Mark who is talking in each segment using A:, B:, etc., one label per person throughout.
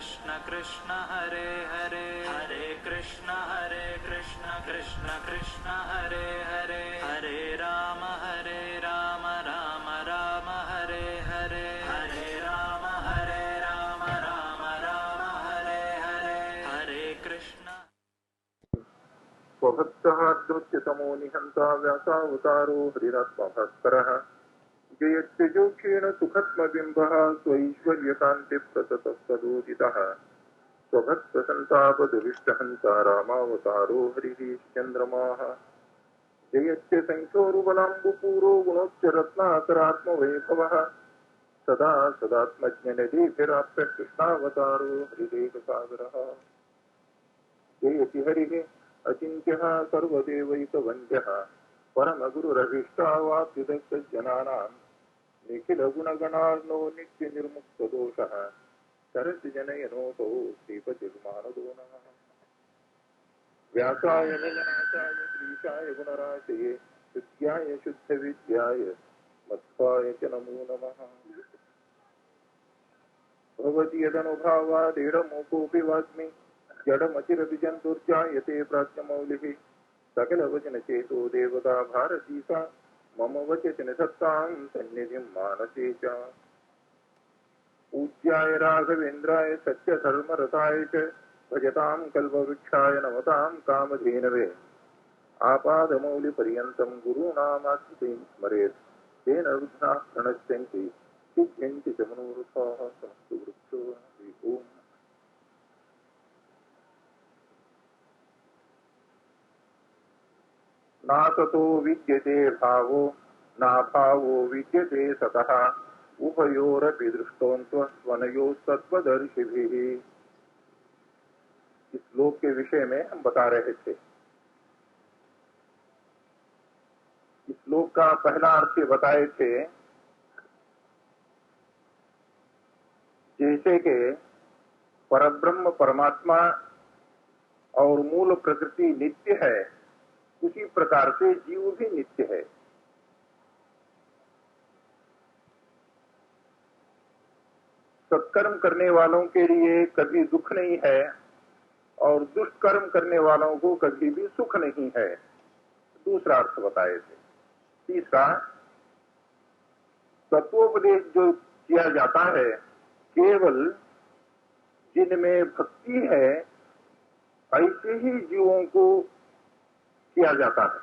A: कृष्ण कृष्ण हरे हरे हरे कृष्ण कृष्ण कृष्ण हरे हरे हरे राम राम राम हरे हरे हरे राम राम राम हरे हरे हरे कृष्ण।
B: स्वभक्तः दृश्यतमो निहन्ता व्यासावतारो हरिरात्मभास्करः जयत्यजोक्षेण सुखत्मबिम्बः स्वैश्वर्यकान्तिप्रततस्तदोदितः स्वभक्तसन्तापदुरिष्टहन्ता रामावतारो हरिः चन्द्रमाः जयत्य सङ्ख्योरुबलाम्बुपूरो गुणोच्चरत्नाकरात्मवैभवः सदा सदात्मज्ञनिधिभिराप्य कृष्णावतारो हरिदेवसागरः जयति हरिः अचिन्त्यः सर्वदेवैकवन्द्यः परमगुरुरभीष्टावाप्युदस्तजनानां निखिलगुणगणार्णो नित्यनिर्मुक्तदोषः सरसिजनयनोऽसौ श्रीपतिर्मानदो नमः। व्यासाय निलनाथाय श्रीशाय गुणराशये शुद्ध्याय शुद्धविद्याय मध्वाय च नमो नमः। भवति यदनुभावादेडमूकोऽपि वाग्मि जडमचिरविजन्तुर्जायते प्राच्यमौलिः सकलवचनचेतो देवता भारती सा मम वचति निधत्तां सन्निधिं मानसे च। पूज्याय राघवेन्द्राय सत्यधर्मरताय च भजतां कल्पवृक्षाय नमतां कामधेनवे आपादमौलिपर्यन्तं गुरूणामाख्यं स्मरेत् तेन विघ्नाः प्रणश्यन्ति सिद्ध्यन्ति च मनोरथाः। समस्तु वृक्षो ओम्। नासतो विद्यते भावो नाभावो विद्यते सतः उभयोरपि दृष्टोऽन्त्वस्वनयोस्तत्त्वदर्शिभिः। इस श्लोक के विषय में हम बता रहे थे। इस श्लोक का पहला अर्थ बताए थे जैसे कि परब्रह्म परमात्मा और मूल प्रकृति नित्य है, उसी प्रकार से जीव भी नित्य है। सत्कर्म करने वालों के लिए कभी दुख नहीं है और दुष्कर्म करने वालों को कभी भी सुख नहीं है। दूसरा अर्थ बताए थे। तीसरा, तत्वोपदेश जो किया जाता है केवल जिनमें भक्ति है ऐसे ही जीवों को किया जाता है।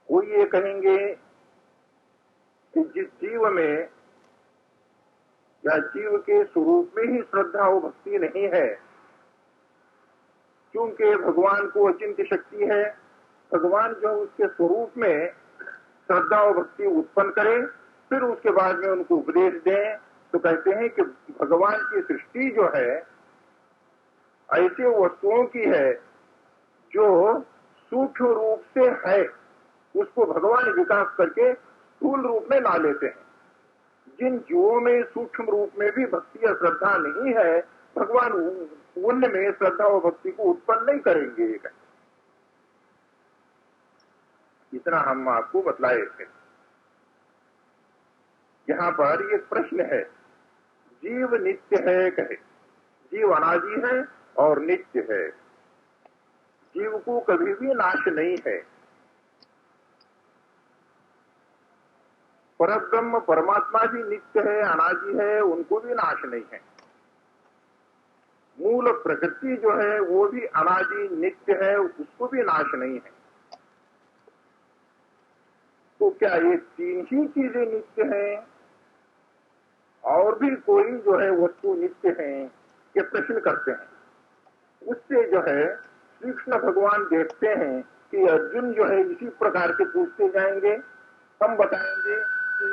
B: वो ये कहेंगे कि जिस जीव में या जीव के स्वरूप में ही श्रद्धा और भक्ति नहीं है, क्योंकि भगवान को अचिंत्य शक्ति है, भगवान जो उसके स्वरूप में श्रद्धा और भक्ति उत्पन्न करे फिर उसके बाद में उनको उपदेश दें, तो कहते हैं कि भगवान की सृष्टि जो है ऐसे वस्तुओं की है जो सूक्ष्म रूप से है, उसको भगवान विकास करके स्थूल रूप में ला लेते हैं। जिन जीवों में सूक्ष्म रूप में भी भक्ति या श्रद्धा नहीं है, भगवान उनमें श्रद्धा और भक्ति को उत्पन्न नहीं करेंगे। इतना हम आपको बतलाए थे। यहाँ पर एक प्रश्न है, जीव नित्य है कहे, जीव अनादि है और नित्य है, जीव को कभी भी नाश नहीं है। परब्रह्म परमात्मा भी नित्य है, अनादि है, उनको भी नाश नहीं है। मूल प्रकृति जो है वो भी अनादि नित्य है, उसको भी नाश नहीं है। तो क्या ये तीन ही चीजें नित्य हैं और भी कोई जो है वस्तु नित्य है, ये प्रश्न करते हैं। उससे जो है श्री कृष्ण भगवान देखते हैं कि अर्जुन जो है इसी प्रकार के पूछते जाएंगे, हम बताएंगे कि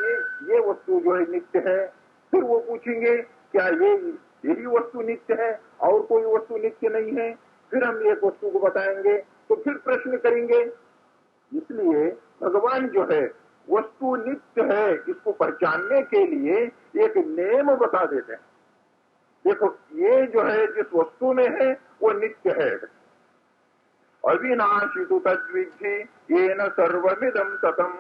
B: ये वस्तु जो है नित्य है, फिर वो पूछेंगे क्या यही वस्तु नित्य है और कोई वस्तु नित्य नहीं है, फिर हम एक वस्तु को बताएंगे, तो फिर प्रश्न करेंगे। इसलिए भगवान जो है वस्तु नित्य है इसको पहचानने के लिए एक नियम बता देते हैं। देखो ये जो है जिस वस्तु में है वो नित्य है। अविनाशितु तद्विद्धि येन सर्वमिदं ततम्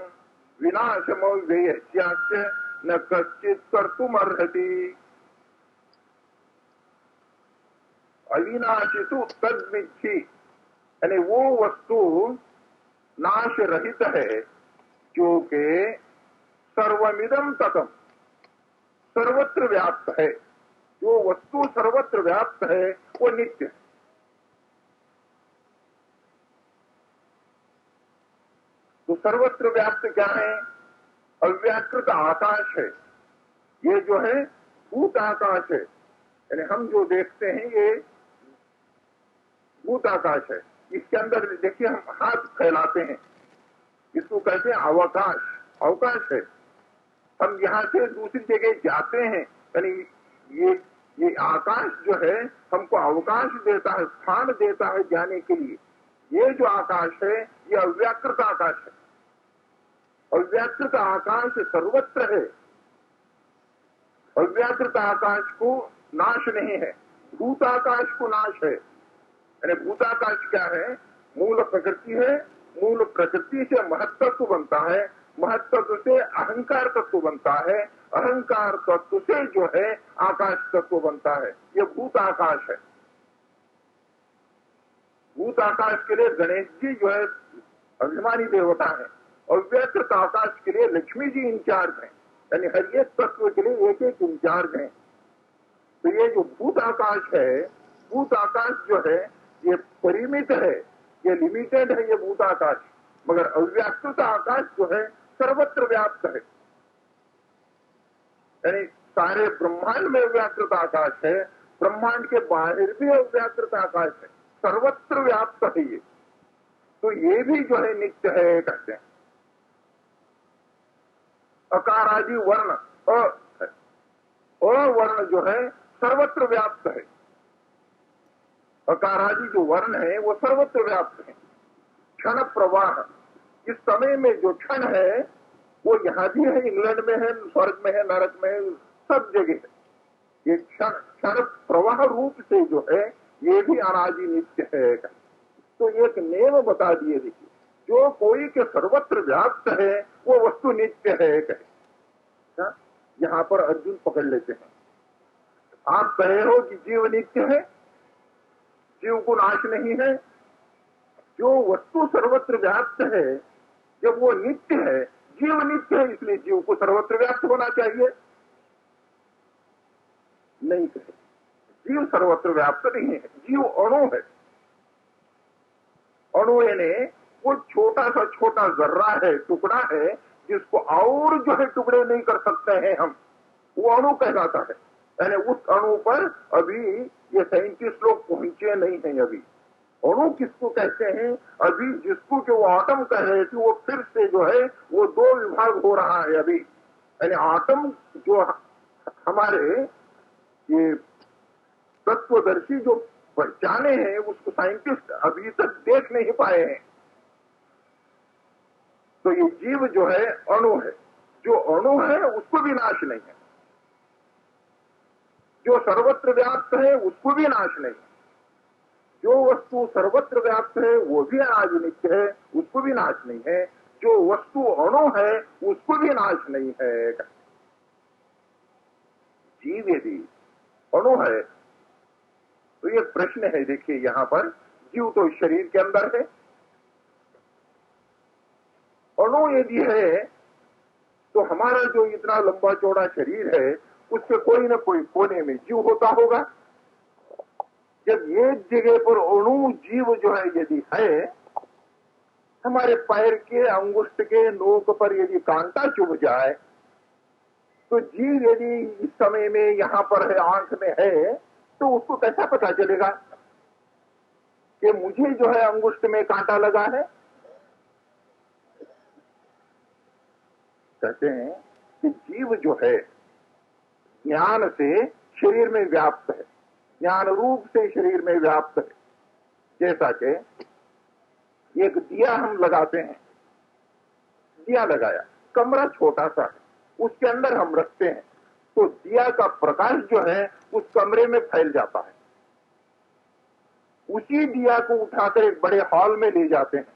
B: विनाशमव्ययस्यास्य न कश्चित कर्तुमर्हति। अविनाशी तो तद्विद्धि, यानी वो वस्तु नाश रहित है जो कि सर्वमिदं ततम, सर्वत्र व्याप्त है। जो वस्तु सर्वत्र व्याप्त है वो नित्य है। तो सर्वत्र व्याप्त क्या है? अव्याकृत आकाश है। ये जो है भूत आकाश है, यानी हम जो देखते हैं ये भूत आकाश है। इसके अंदर देखिए हम हाथ फैलाते हैं, इसको कहते हैं अवकाश, अवकाश है। हम यहाँ से दूसरी जगह जाते हैं, यानी ये आकाश जो है हमको अवकाश देता है, स्थान देता है जाने के लिए। ये जो आकाश है ये अव्याकृत आकाश है। अव्याकृत आकाश सर्वत्र है। अव्याकृत आकाश को नाश नहीं है, भूताकाश को नाश है। यानी भूताकाश क्या है? मूल प्रकृति है। मूल प्रकृति से महत्त्व बनता है, महत्त्व से अहंकार तत्व बनता है, अहंकार तत्व से जो है आकाश तत्व बनता है। ये भूत आकाश है। भूत आकाश के लिए गणेश जी जो है अभिमानी देवता है, और अव्याकृत आकाश के लिए लक्ष्मी जी इंचार्ज हैं। यानी हर एक तत्व के लिए एक एक इंचार्ज हैं। तो ये जो भूत आकाश है, भूत आकाश जो है ये परिमित है, ये लिमिटेड है ये भूत आकाश। मगर अव्याकृत आकाश जो है सर्वत्र व्याप्त है। यानी सारे ब्रह्मांड में अव्याकृत आकाश है, ब्रह्मांड के बाहर भी अव्याकृत आकाश है, सर्वत्र व्याप्त है ये। तो ये भी जो है नित्य है कहते हैं। अकारादि वर्ण अवर्ण जो है सर्वत्र व्याप्त है। अकारादि जो वर्ण है वो सर्वत्र व्याप्त है। क्षण प्रवाह, इस समय में जो क्षण है वो यहाँ भी है, इंग्लैंड में है, स्वर्ग में है, नरक में है, सब जगह है। ये क्षण प्रवाह रूप से जो है ये भी अनादि नित्य है। तो एक नियम बता दिए, देखिए जो कोई के सर्वत्र व्याप्त है वो वस्तु नित्य है कहे। यहाँ पर अर्जुन पकड़ लेते हैं। आप कहे हो कि जीव नित्य है, जीव को नाश नहीं है। जो वस्तु सर्वत्र व्याप्त है जब वो नित्य है, जीव नित्य है, इसलिए जीव को सर्वत्र व्याप्त होना चाहिए। नहीं कहे, जीव सर्वत्र व्याप्त नहीं है, जीव अणु है। अणु यानी वो छोटा सा छोटा जर्रा है, टुकड़ा है, जिसको और जो है टुकड़े नहीं कर सकते हैं हम, वो अणु कहलाता है। यानी उस अणु पर अभी ये साइंटिस्ट लोग पहुंचे नहीं हैं। अभी अणु किसको कहते हैं? अभी जिसको जो आटम कह रहे थे वो फिर से जो है वो दो विभाग हो रहा है अभी। यानी आटम जो हमारे ये तत्वदर्शी जो पहचाने हैं उसको साइंटिस्ट अभी तक देख नहीं पाए हैं। तो ये जीव जो है अणु है, जो अणु है उसको भी नाश नहीं है, जो सर्वत्र व्याप्त है उसको भी नाश नहीं है, जो वस्तु सर्वत्र व्याप्त है वो भी अनादि नित्य है, उसको भी नाश नहीं है, जो वस्तु अणु है उसको भी नाश नहीं है। जीव यदि अणु है तो ये प्रश्न है, देखिए यहां पर जीव तो शरीर के अंदर है, अणु यदि है तो हमारा जो इतना लंबा चौड़ा शरीर है उसके कोई ना कोई कोने में जीव होता होगा। जब एक जगह पर अणु जीव जो है यदि है, हमारे पैर के अंगुष्ठ के नोक पर यदि कांटा चुभ जाए तो जीव यदि इस समय में यहां पर है, आंख में है, तो उसको कैसा पता चलेगा कि मुझे जो है अंगुष्ठ में कांटा लगा है? कहते हैं कि जीव जो है ज्ञान से शरीर में व्याप्त है, ज्ञान रूप से शरीर में व्याप्त है। जैसा कि एक दिया हम लगाते हैं, दिया लगाया, कमरा छोटा सा है, उसके अंदर हम रखते हैं तो दिया का प्रकाश जो है उस कमरे में फैल जाता है। उसी दिया को उठाकर एक बड़े हॉल में ले जाते हैं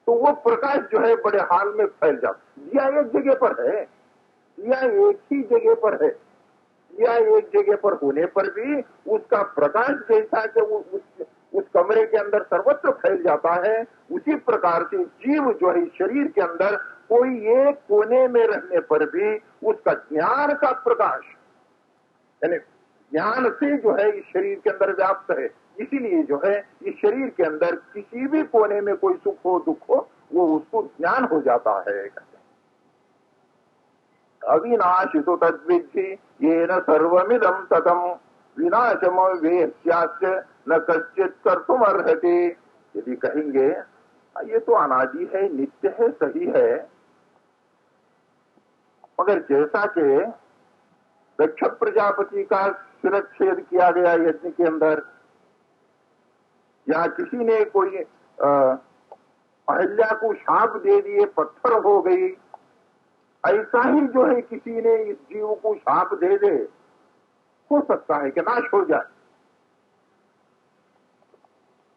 B: तो वो प्रकाश जो है बड़े हॉल में फैल जाता है। दिया एक जगह पर है, दिया एक ही जगह पर है, दिया एक जगह पर होने पर भी उसका प्रकाश जैसा कि उस कमरे के अंदर सर्वत्र फैल जाता है, उसी प्रकार से जीव जो है शरीर के अंदर कोई एक कोने में रहने पर भी उसका ज्ञान का प्रकाश, यानी ज्ञान से जो है इस शरीर के अंदर व्याप्त है। इसीलिए जो है इस शरीर के अंदर किसी भी कोने में कोई सुख हो दुख हो, वो उसको ज्ञान हो जाता है। अविनाशितो तद्विद्धि येन सर्वमिदं ततम विनाशम वेह्यास्य न कश्चित् कर्तुम अर्हति। यदि कहेंगे ये तो अनादि है, नित्य है, सही है, मगर जैसा कि दक्ष प्रजापति का शिरच्छेद किया गया यज्ञ के अंदर, या किसी ने कोई अहिल्या को शाप दे दिए, पत्थर हो गई, ऐसा ही जो है किसी ने इस जीव को शाप दे दे, हो सकता है कि नाश हो जाए।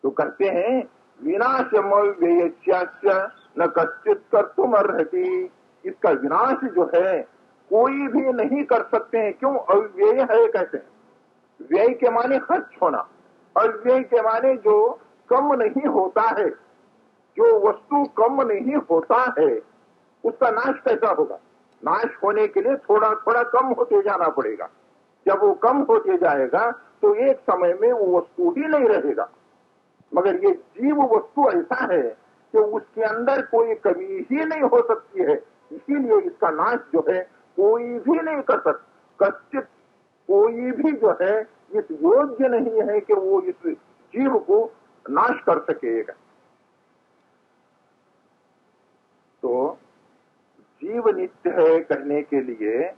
B: तो कहते हैं विनाशम व्ययस्यास्य न कश्चित् कर्तुम अर्हति। इसका विनाश जो है कोई भी नहीं कर सकते हैं। क्यों? अव्यय है कहते हैं। व्यय के माने खर्च होना, अव्यय के माने जो कम नहीं होता है, जो वस्तु कम नहीं होता है, उसका नाश कैसा होगा? नाश होने के लिए थोड़ा थोड़ा कम होते जाना पड़ेगा। जब वो कम होते जाएगा तो एक समय में वो वस्तु ही नहीं रहेगा। मगर ये जीव वस्तु ऐसा है कि उसके अंदर कोई कमी ही नहीं हो सकती है, इसीलिए इसका नाश जो है कोई भी नहीं कर सकता। कश्चित कोई भी जो है इस योग्य नहीं है कि वो इस जीव को नाश कर सकेगा। तो जीव नित्य है कहने के लिए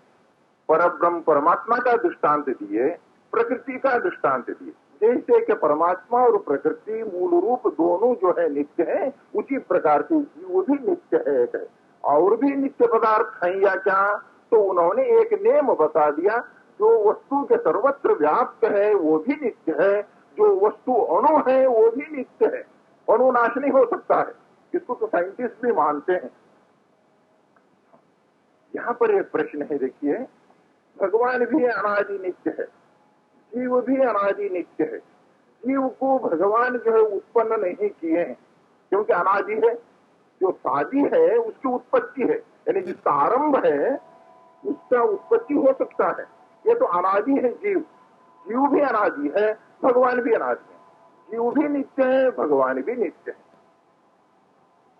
B: परब्रह्म परमात्मा का दृष्टांत दिए, प्रकृति का दृष्टांत दिए। जैसे कि परमात्मा और प्रकृति मूल रूप दोनों जो है नित्य है, उसी प्रकार से जीव भी नित्य है। और भी नित्य पदार्थ हैं या क्या? तो उन्होंने एक नियम बता दिया, जो वस्तु के सर्वत्र व्याप्त है वो भी नित्य है, जो वस्तु अणु है वो भी नित्य है, अणु नाश नहीं हो सकता है। इसको तो साइंटिस्ट भी मानते हैं। यहाँ पर एक प्रश्न है, देखिए, भगवान भी अनादि नित्य है, जीव भी अनादि नित्य है। जीव को भगवान जो है उत्पन्न नहीं किए हैं, क्योंकि अनादि है। जो शादी है उसकी उत्पत्ति है, यानी जिसका आरंभ है उसका उत्पत्ति हो सकता है। ये तो अनादि है जीव। जीव भी अनादि है, भगवान भी अनादि है। जीव भी नित्य है, भगवान भी नित्य है।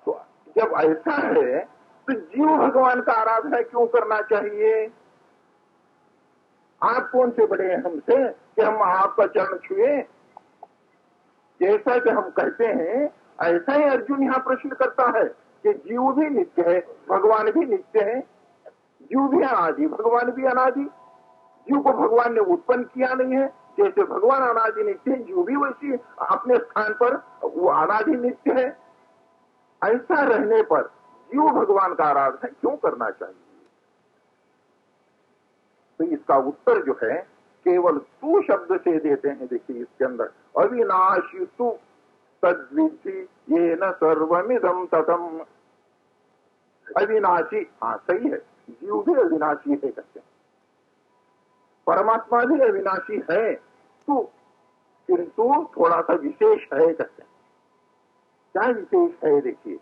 B: तो जब ऐसा है तो जीव भगवान का आराधना क्यों करना चाहिए? आप कौन से बड़े हैं हमसे कि हम आपका चरण छुए? जैसा कि हम कहते हैं ऐसा ही अर्जुन यहाँ प्रश्न करता है कि जीव भी नित्य है, भगवान भी नित्य है। जीव भी अनादि, भगवान भी अनादि। जीव को भगवान ने उत्पन्न किया नहीं है। जैसे भगवान अनादि नित्य है, जीव भी वैसी अपने स्थान पर वो अनादि नित्य है। ऐसा रहने पर जीव भगवान का आराधना क्यों करना चाहिए? तो इसका उत्तर जो है केवल तू शब्द से देते हैं। देखिए इसके अंदर अविनाशी तू तद्विद्धि येन सर्वमिदं ततम। अविनाशी, हाँ सही है, जीव भी अविनाशी है कहते हैं, परमात्मा भी अविनाशी है, तो किंतु थोड़ा सा विशेष है कहते हैं। क्या विशेष है? देखिए,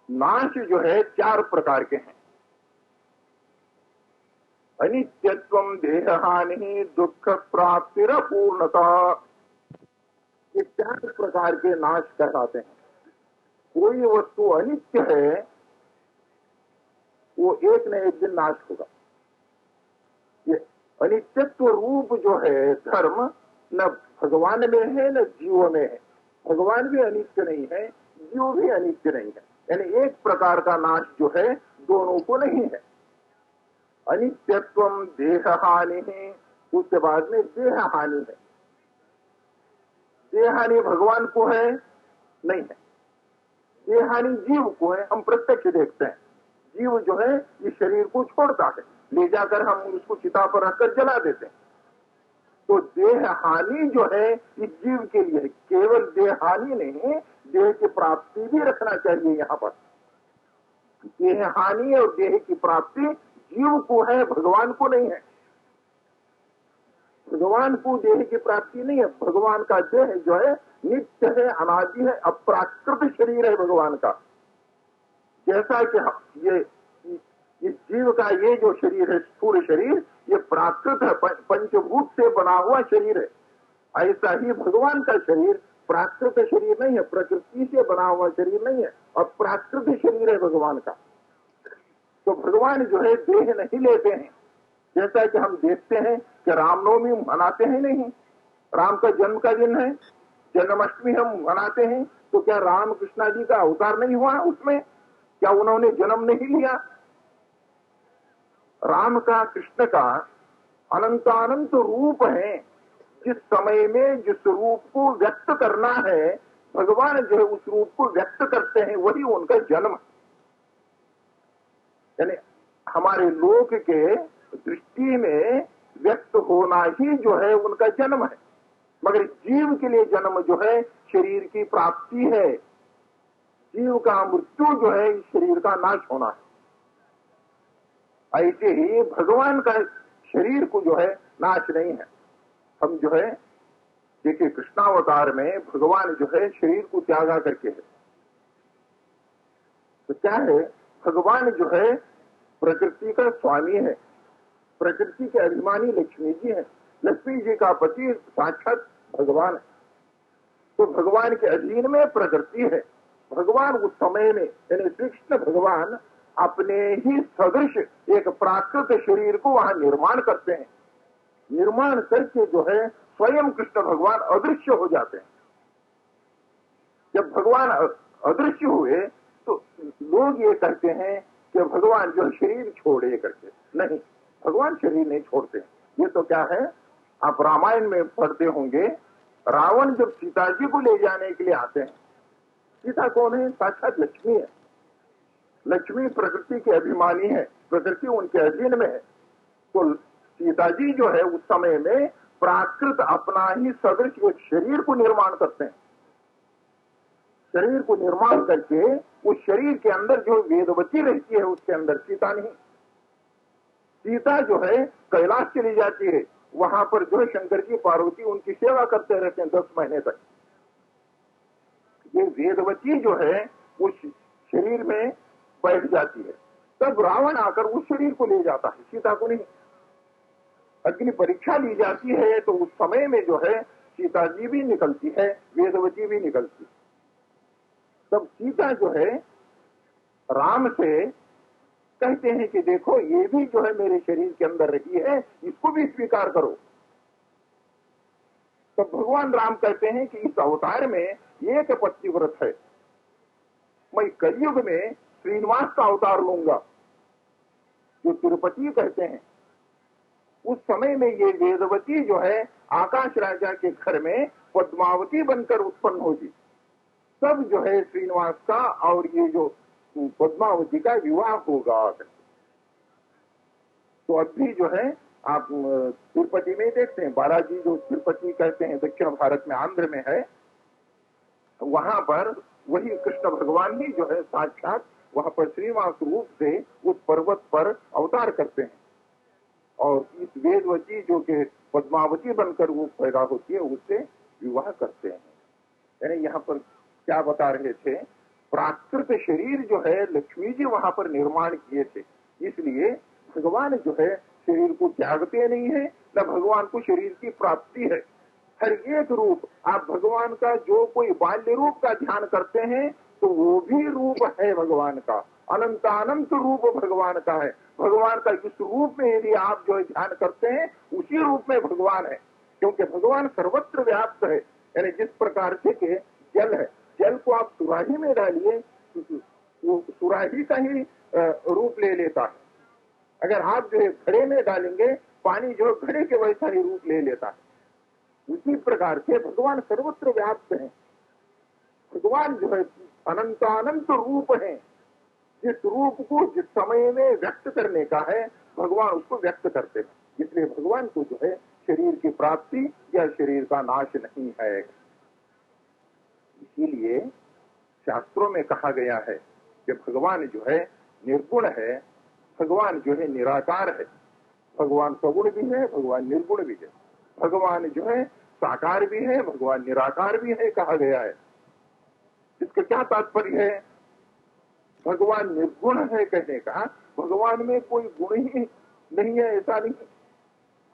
B: नाश जो है 4 प्रकार के हैं। अनित्यत्वम, देह हानि, दुख प्राप्तिर पूर्णता, ये 4 प्रकार के नाश कहलाते हैं। कोई वस्तु अनित्य है वो एक न एक दिन नाश होगा। ये अनित्यत्व रूप जो है धर्म न भगवान में है न जीव में है। भगवान भी अनित्य नहीं है, जीव भी अनित्य नहीं है, यानी एक प्रकार का नाश जो है दोनों को नहीं है। अनित्यत्वम देह हानि है, उसके बाद में देह हानि है। देह हानि भगवान को है? नहीं है। देह हानि जीव को है, हम प्रत्यक्ष देखते हैं। जीव जो है इस शरीर को छोड़ता है, ले जाकर हम उसको चिता पर रखकर जला देते हैं। तो देह हानि जो है इस जीव के लिए केवल देह हानि नहीं, देह की प्राप्ति भी रखना चाहिए यहाँ पर। देह हानि और देह की प्राप्ति जीव को है, भगवान को नहीं है। भगवान को देह की प्राप्ति नहीं है। भगवान का देह जो है नित्य है, अनादि है, अप्राकृत शरीर है भगवान का। जैसा कि ये जीव का ये जो शरीर है, स्थूल शरीर, ये प्राकृत है, पंचभूत से बना हुआ शरीर है। ऐसा ही भगवान का शरीर प्राकृत शरीर नहीं है, प्रकृति से बना हुआ शरीर नहीं है, और प्राकृत शरीर है भगवान का। तो भगवान जो है देह नहीं लेते हैं। जैसा कि हम देखते हैं कि रामनवमी मनाते हैं नहीं, राम का जन्म का दिन है, जन्माष्टमी हम मनाते हैं, तो क्या राम कृष्णा जी का अवतार नहीं हुआ उसमें? क्या उन्होंने जन्म नहीं लिया? राम का, कृष्ण का अनंतानंत रूप है। जिस समय में जिस रूप को व्यक्त करना है, भगवान जो है उस रूप को व्यक्त करते हैं, वही उनका जन्म। यानी हमारे लोक के दृष्टि में व्यक्त होना ही जो है उनका जन्म है, मगर जीव के लिए जन्म जो है शरीर की प्राप्ति है। जीव का मृत्यु जो है इस शरीर का नाश होना है। ऐसे ही भगवान का शरीर को जो है नाश नहीं है। हम जो है देखिए कृष्णावतार में भगवान जो है शरीर को त्यागा करके है, तो क्या है, भगवान जो है प्रकृति का स्वामी है, प्रकृति के अभिमानी लक्ष्मी जी है। लक्ष्मी जी का पति साक्षात भगवान है, तो भगवान के अधीन में प्रकृति है। भगवान उस समय में यानी श्री कृष्ण भगवान अपने ही सदृश एक प्राकृत शरीर को वहां निर्माण करते हैं। निर्माण करके जो है स्वयं कृष्ण भगवान अदृश्य हो जाते हैं। जब भगवान अदृश्य हुए तो लोग ये कहते हैं कि भगवान जो शरीर छोड़े करके, नहीं, भगवान शरीर नहीं छोड़ते। ये तो क्या है, आप रामायण में पढ़ते होंगे, रावण जब सीता जी को ले जाने के लिए आते हैं, सीता कौन है? साक्षात लक्ष्मी है। लक्ष्मी प्रकृति के अभिमानी है, प्रकृति उनके अधीन में है। तो सीता जी जो है उस समय में प्राकृत अपना ही सदृश एक शरीर को निर्माण करते हैं। शरीर को निर्माण करके उस शरीर के अंदर जो वेदवती रहती है उसके अंदर सीता नहीं। सीता जो है कैलाश चली जाती है, वहां पर जो है शंकर जी पार्वती उनकी सेवा करते रहते हैं 10 महीने तक। ये वेदवती जो है उस शरीर में बैठ जाती है, तब रावण आकर उस शरीर को ले जाता है, सीता को नहीं। अग्नि परीक्षा ली जाती है तो उस समय में जो है सीता जी भी निकलती है, वेदवती भी निकलती है। तब सीता जो है राम से कहते हैं कि देखो ये भी जो है मेरे शरीर के अंदर रही है, इसको भी स्वीकार करो। तो भगवान राम कहते हैं कि इस अवतार में एक पतिव्रत है, मैं कलयुग में श्रीनिवास का अवतार लूंगा, जो तिरुपति कहते हैं। उस समय में ये वेदवती जो है आकाश राजा के घर में पद्मावती बनकर उत्पन्न होगी। तब जो है श्रीनिवास का और ये जो पद्मावती का विवाह होगा। तो अभी जो है आप तिरुपति में देखते हैं, बालाजी जो तिरुपति कहते हैं दक्षिण भारत में, आंध्र में है, वहां पर वही कृष्ण भगवान ही जो है साक्षात वहां पर श्रीनिवास रूप से उस पर्वत पर अवतार करते हैं, और इस वेदवती जो के पद्मावती बनकर वो पैदा होती है उससे विवाह करते हैं। यानी यहाँ पर क्या बता रहे थे, प्राकृत शरीर जो है लक्ष्मी जी वहां पर निर्माण किए थे, इसलिए भगवान जो है शरीर को त्यागते नहीं है, न भगवान को शरीर की प्राप्ति है। हर एक रूप आप भगवान का जो कोई बाल्य रूप का ध्यान करते हैं तो वो भी रूप है भगवान का, अनंतानंत रूप भगवान का है। भगवान का इस रूप में यदि आप जो ध्यान करते हैं उसी रूप में भगवान है, क्योंकि भगवान सर्वत्र व्याप्त है। यानी जिस प्रकार से के जल है, जल को आप सुराही में डालिए, वो सुराही का ही रूप ले लेता है। अगर आप जो है घड़े में डालेंगे, पानी जो है घड़े के वैसा ही रूप ले लेता है। उसी प्रकार से भगवान सर्वत्र व्याप्त है। भगवान जो है अनंतानंत रूप है। जिस रूप को जिस समय में व्यक्त करने का है भगवान उसको व्यक्त करते हैं, इसलिए भगवान को जो है शरीर की प्राप्ति या शरीर का नाश नहीं है। इसीलिए शास्त्रों में कहा गया है कि भगवान जो है निर्गुण है, भगवान जो है निराकार है। भगवान सगुण भी है, भगवान निर्गुण भी है। भगवान जो है साकार भी है, भगवान निराकार भी है कहा गया है। इसका क्या तात्पर्य है? भगवान निर्गुण है कहने का, भगवान में कोई गुण ही नहीं है ऐसा नहीं।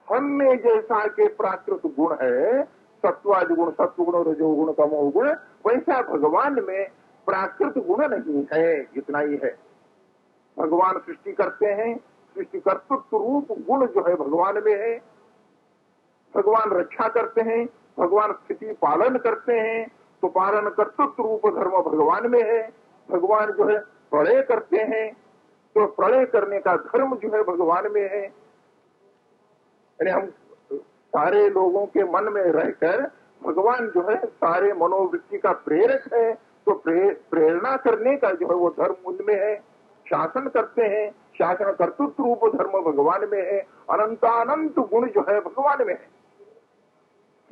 B: हम में जैसा के प्राकृत गुण है, सत्वादि गुण, सत्वगुण, रजोगुण, तमोगुण, वैसा भगवान में प्राकृत गुण नहीं है, इतना ही है। भगवान सृष्टि करते हैं, सृष्टि कर्तृत्व रूप गुण जो है भगवान में है। भगवान रक्षा करते हैं, भगवान स्थिति पालन करते हैं, तो पालन कर्तृत्व रूप धर्म भगवान में है। भगवान जो है प्रलय करते हैं, तो प्रलय करने का धर्म जो है भगवान में है। यानी हम सारे लोगों के मन में रहकर भगवान जो है सारे मनोवृत्ति का प्रेरक है, तो प्रेरणा करने का जो है वो धर्म उनमें है। शासन करते हैं, शासन कर्तृत्व रूप धर्म भगवान में है। अनंतानंत गुण जो है भगवान में है।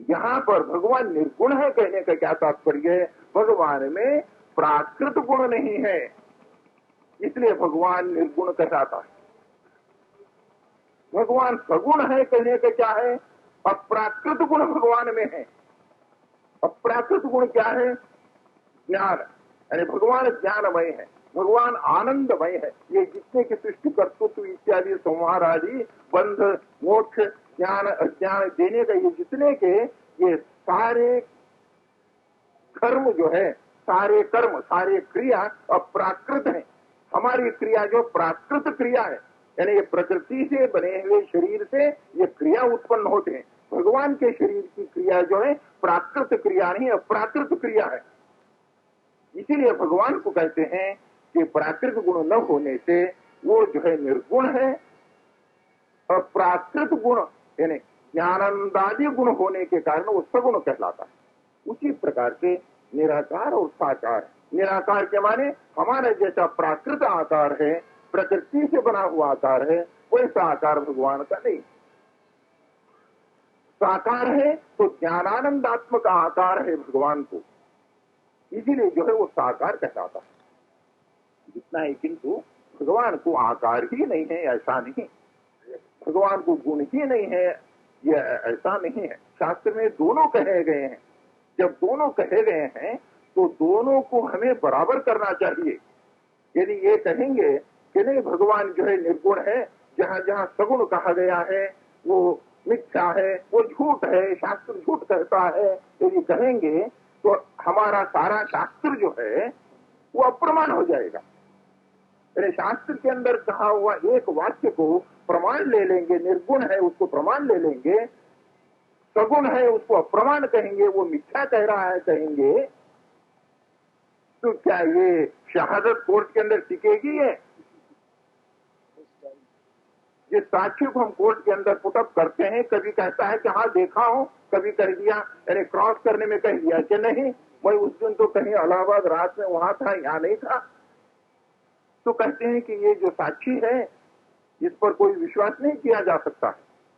B: यहाँ पर भगवान निर्गुण है कहने का क्या तात्पर्य है? भगवान में प्राकृत गुण नहीं है, इसलिए भगवान निर्गुण कहलाता है। भगवान सगुण है कहने का क्या है? अप्राकृत गुण भगवान में है। अप्राकृत गुण क्या है? ज्ञान, यानी भगवान ज्ञानमय है, भगवान आनंदमय है। ये जितने के सृष्टि कर्तृत्व इत्यादि संहार आदि बंध मोक्ष ज्ञान अज्ञान देने का ये जितने के ये सारे कर्म जो है, सारे कर्म सारे क्रिया अप्राकृत है। हमारी क्रिया जो प्राकृत क्रिया है, यानी ये प्रकृति से बने हुए शरीर से ये क्रिया उत्पन्न होते हैं। भगवान के शरीर की क्रिया जो है प्राकृत क्रिया नहीं, अप्राकृत क्रिया है। इसीलिए भगवान को कहते हैं कि प्राकृत गुण न होने से वो जो है निर्गुण है। और प्राकृत गुण यानी ज्ञानानंदादि गुण होने के कारण वो सगुण कहलाता है। उसी प्रकार से निराकार और साकार। निराकार के माने हमारा जैसा प्राकृत आकार है, प्रकृति से बना हुआ आकार है, वैसा आकार भगवान का नहीं। साकार है तो ज्ञानानंदात्मक आकार है भगवान को, इसीलिए जो है वो साकार कहलाता है। जितना है, किंतु भगवान को आकार ही नहीं है ऐसा नहीं, भगवान को गुण ही नहीं है ये ऐसा नहीं है। शास्त्र में दोनों कहे गए हैं। जब दोनों कहे गए हैं तो दोनों को हमें बराबर करना चाहिए। यदि ये कहेंगे कि नहीं भगवान जो है निर्गुण है, जहाँ जहाँ सगुण कहा गया है वो मिथ्या है, वो झूठ है, शास्त्र झूठ कहता है, यदि कहेंगे तो हमारा सारा शास्त्र जो है वो अप्रमाण हो जाएगा। अरे शास्त्र के अंदर कहा हुआ एक वाक्य को प्रमाण ले लेंगे, निर्गुण है उसको प्रमाण ले लेंगे, सगुण है उसको अप्रमाण कहेंगे, वो मिथ्या कह रहा है कहेंगे, तो क्या ये शहादत कोर्ट के अंदर टिकेगी? है जिस साक्षी को हम कोर्ट के अंदर पुटअप करते हैं, कभी कहता है कि हाँ देखा हूं, कभी कह दिया, अरे क्रॉस करने में कह दिया कि नहीं मैं उस दिन तो कहीं इलाहाबाद रात में वहां था, यहाँ नहीं था, तो कहते हैं कि ये जो साक्षी है इस पर कोई विश्वास नहीं किया जा सकता,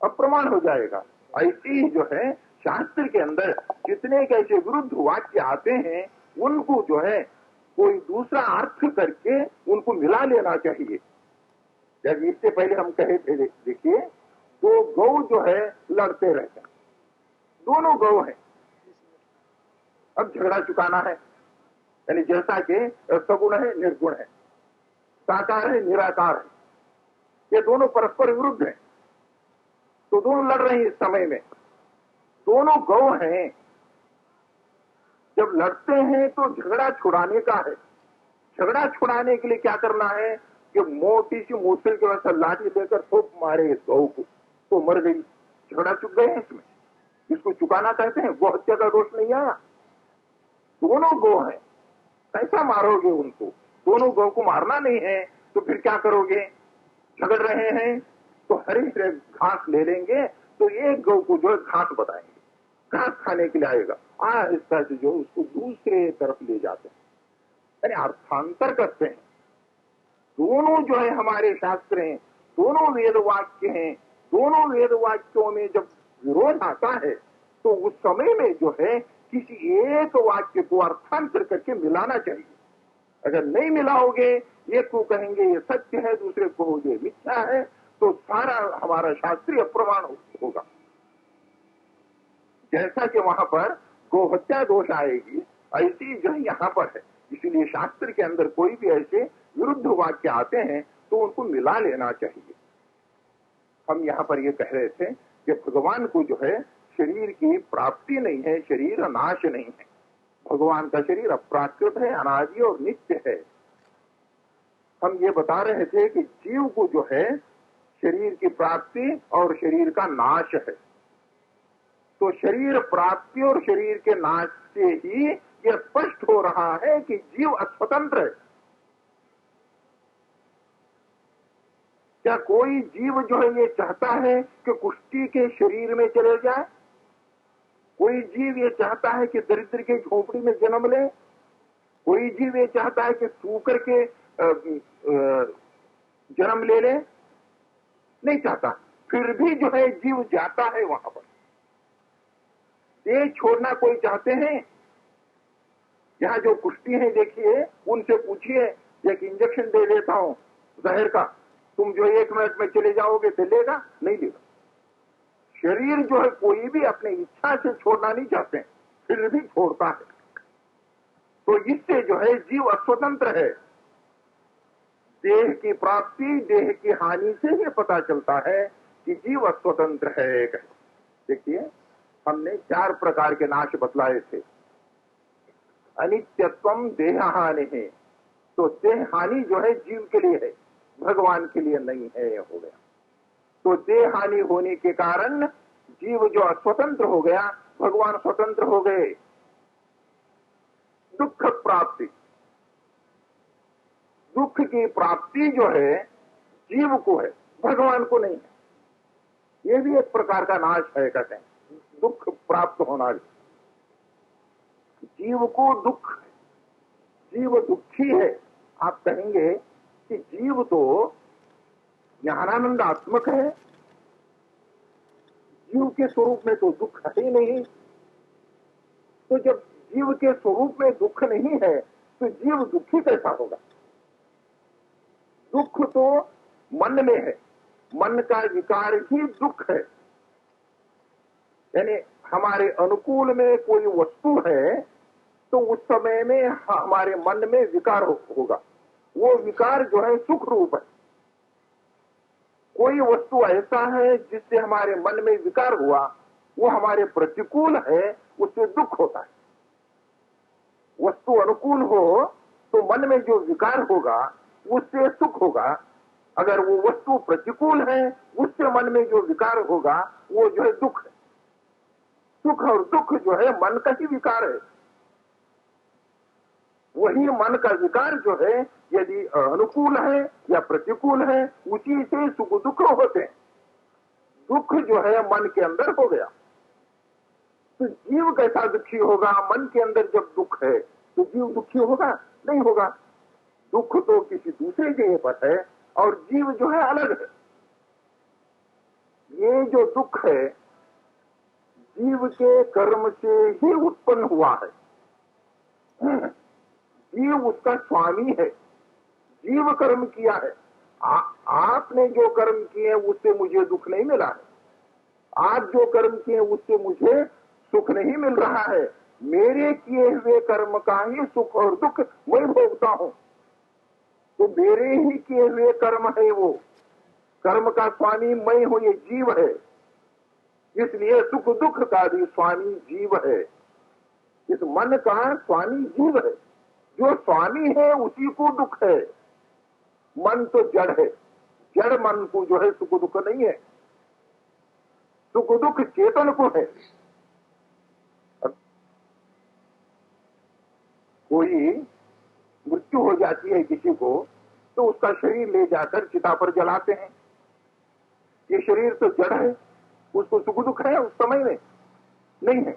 B: अप्रमाण हो जाएगा। ऐसी ही जो है शास्त्र के अंदर जितने कैसे विरुद्ध वाक्य आते हैं उनको जो है कोई दूसरा अर्थ करके उनको मिला लेना चाहिए। जब इससे पहले हम कहे थे, देखिए दो गौ जो है लड़ते रहते हैं, दोनों गौ हैं, अब झगड़ा चुकाना है, यानी जैसा कि सगुण है निर्गुण है, साकार है निराकार है, ये दोनों परस्पर विरुद्ध हैं, तो दोनों लड़ रहे हैं इस समय में, दोनों गौ हैं। जब लड़ते हैं तो झगड़ा छुड़ाने का है। झगड़ा छुड़ाने के लिए क्या करना है कि मोटी सी मूसल के वजह से लाठी देकर ठोक मारे इस गौ को, तो मर गई, झगड़ा चुक गए हैं इसमें। इसको चुकाना कहते हैं, गौ हत्या का दोष नहीं आया। दोनों गौ हैं, कैसा मारोगे उनको? दोनों गौ को मारना नहीं है तो फिर क्या करोगे? झगड़ रहे हैं तो हरी घास ले लेंगे, तो एक गौ को जो है घास बताएंगे, घास खाने के लिए आएगा, आहिस्ता से जो उसको दूसरे तरफ ले जाते हैं, यानी अर्थांतर करते हैं। दोनों जो है हमारे शास्त्र हैं, दोनों वेद वाक्य हैं, दोनों वेद वाक्यों में जब विरोध आता है तो उस समय में जो है किसी एक वाक्य को अर्थांतर करके मिलाना चाहिए। अगर नहीं मिलाओगे, एक को कहेंगे ये सत्य है, दूसरे को कहोगे मिथ्या है, तो सारा हमारा शास्त्रीय प्रमाण होगा। जैसा कि वहां पर गोहत्या दोष आएगी, ऐसी जो है यहाँ पर है। इसीलिए शास्त्र के अंदर कोई भी ऐसे विरुद्ध वाक्य आते हैं तो उनको मिला लेना चाहिए। हम यहाँ पर ये कह रहे थे कि भगवान को जो है शरीर की प्राप्ति नहीं है, शरीर नाश नहीं है। भगवान का शरीर अप्राकृत है, अनादि और नित्य है। हम ये बता रहे थे कि जीव को जो है शरीर की प्राप्ति और शरीर का नाश है। तो शरीर प्राप्ति और शरीर के नाश से ही यह स्पष्ट हो रहा है कि जीव अस्वतंत्र है। क्या कोई जीव जो है ये चाहता है कि कुष्ठी के शरीर में चले जाए? कोई जीव ये चाहता है कि दरिद्र के झोपड़ी में जन्म ले? कोई जीव ये चाहता है कि सूकर के जन्म ले? नहीं चाहता। फिर भी जो है जीव जाता है वहां पर। देह छोड़ना कोई चाहते हैं? यहाँ जो कुष्ठी है देखिए, उनसे पूछिए, एक इंजेक्शन दे देता हूं जहर का, तुम जो 1 मिनट में चले जाओगे तो लेगा? नहीं लेगा। शरीर जो है कोई भी अपने इच्छा से छोड़ना नहीं चाहते, फिर भी छोड़ता है। तो इससे जो है जीव अस्वतंत्र है। देह की प्राप्ति, देह की हानि से ही पता चलता है कि जीव अस्वतंत्र है। देखिए, हमने 4 प्रकार के नाश बतलाए थे। अनित्यत्वम देह हानि है, तो देह हानि जो है जीव के लिए है, भगवान के लिए नहीं है, हो गया। तो देह हानि होने के कारण जीव जो अस्वतंत्र हो गया, भगवान स्वतंत्र हो गए। दुख प्राप्ति, दुख की प्राप्ति जो है जीव को है, भगवान को नहीं है। ये भी एक प्रकार का नाश है, कहते हैं दुख प्राप्त होना। जीव को दुख, जीव दुखी है। आप कहेंगे कि जीव तो ज्ञानानंदात्मक है, जीव के स्वरूप में तो दुख है ही नहीं। तो जब जीव के स्वरूप में दुख नहीं है तो जीव दुखी कैसा होगा? दुख तो मन में है, मन का विकार ही दुख है। यानी हमारे अनुकूल में कोई वस्तु है तो उस समय में हमारे मन में विकार होगा। वो विकार जो है सुख रूप है। कोई वस्तु ऐसा है जिससे हमारे मन में विकार हुआ, वो हमारे प्रतिकूल है, उससे दुख होता है। वस्तु अनुकूल हो तो मन में जो विकार होगा उससे सुख होगा। अगर वो वस्तु प्रतिकूल है, उससे मन में जो विकार होगा वो जो है दुख है। सुख और दुख जो है मन का ही विकार है। वही मन का विकार जो है यदि अनुकूल है या प्रतिकूल है, उसी से सुख दुख होते हैं। दुख जो है मन के अंदर हो गया तो जीव कैसा दुखी होगा? मन के अंदर जब दुख है तो जीव दुखी होगा? नहीं होगा। दुख तो किसी दूसरे जगह पर है और जीव जो है अलग है। ये जो दुख है जीव के कर्म से ही उत्पन्न हुआ है। जीव उसका स्वामी है, जीव कर्म किया है। आपने जो कर्म किए उससे मुझे दुख नहीं मिला है। आप जो कर्म किए उससे मुझे सुख नहीं मिल रहा है। मेरे किए हुए कर्म का ही सुख और दुख मैं भोगता हूं। तो मेरे ही किए हुए कर्म है, वो कर्म का स्वामी मैं हूं, ये जीव है। इसलिए सुख दुख का भी स्वामी जीव है। इस मन का स्वामी जीव है। जो स्वामी है उसी को दुख है। मन तो जड़ है, जड़ मन को जो है सुख दुख नहीं है। सुख दुख चेतन को है। कोई मृत्यु हो जाती है किसी को तो उसका शरीर ले जाकर चिता पर जलाते हैं। ये शरीर तो जड़ है, उसको सुख दुख है उस समय में नहीं है।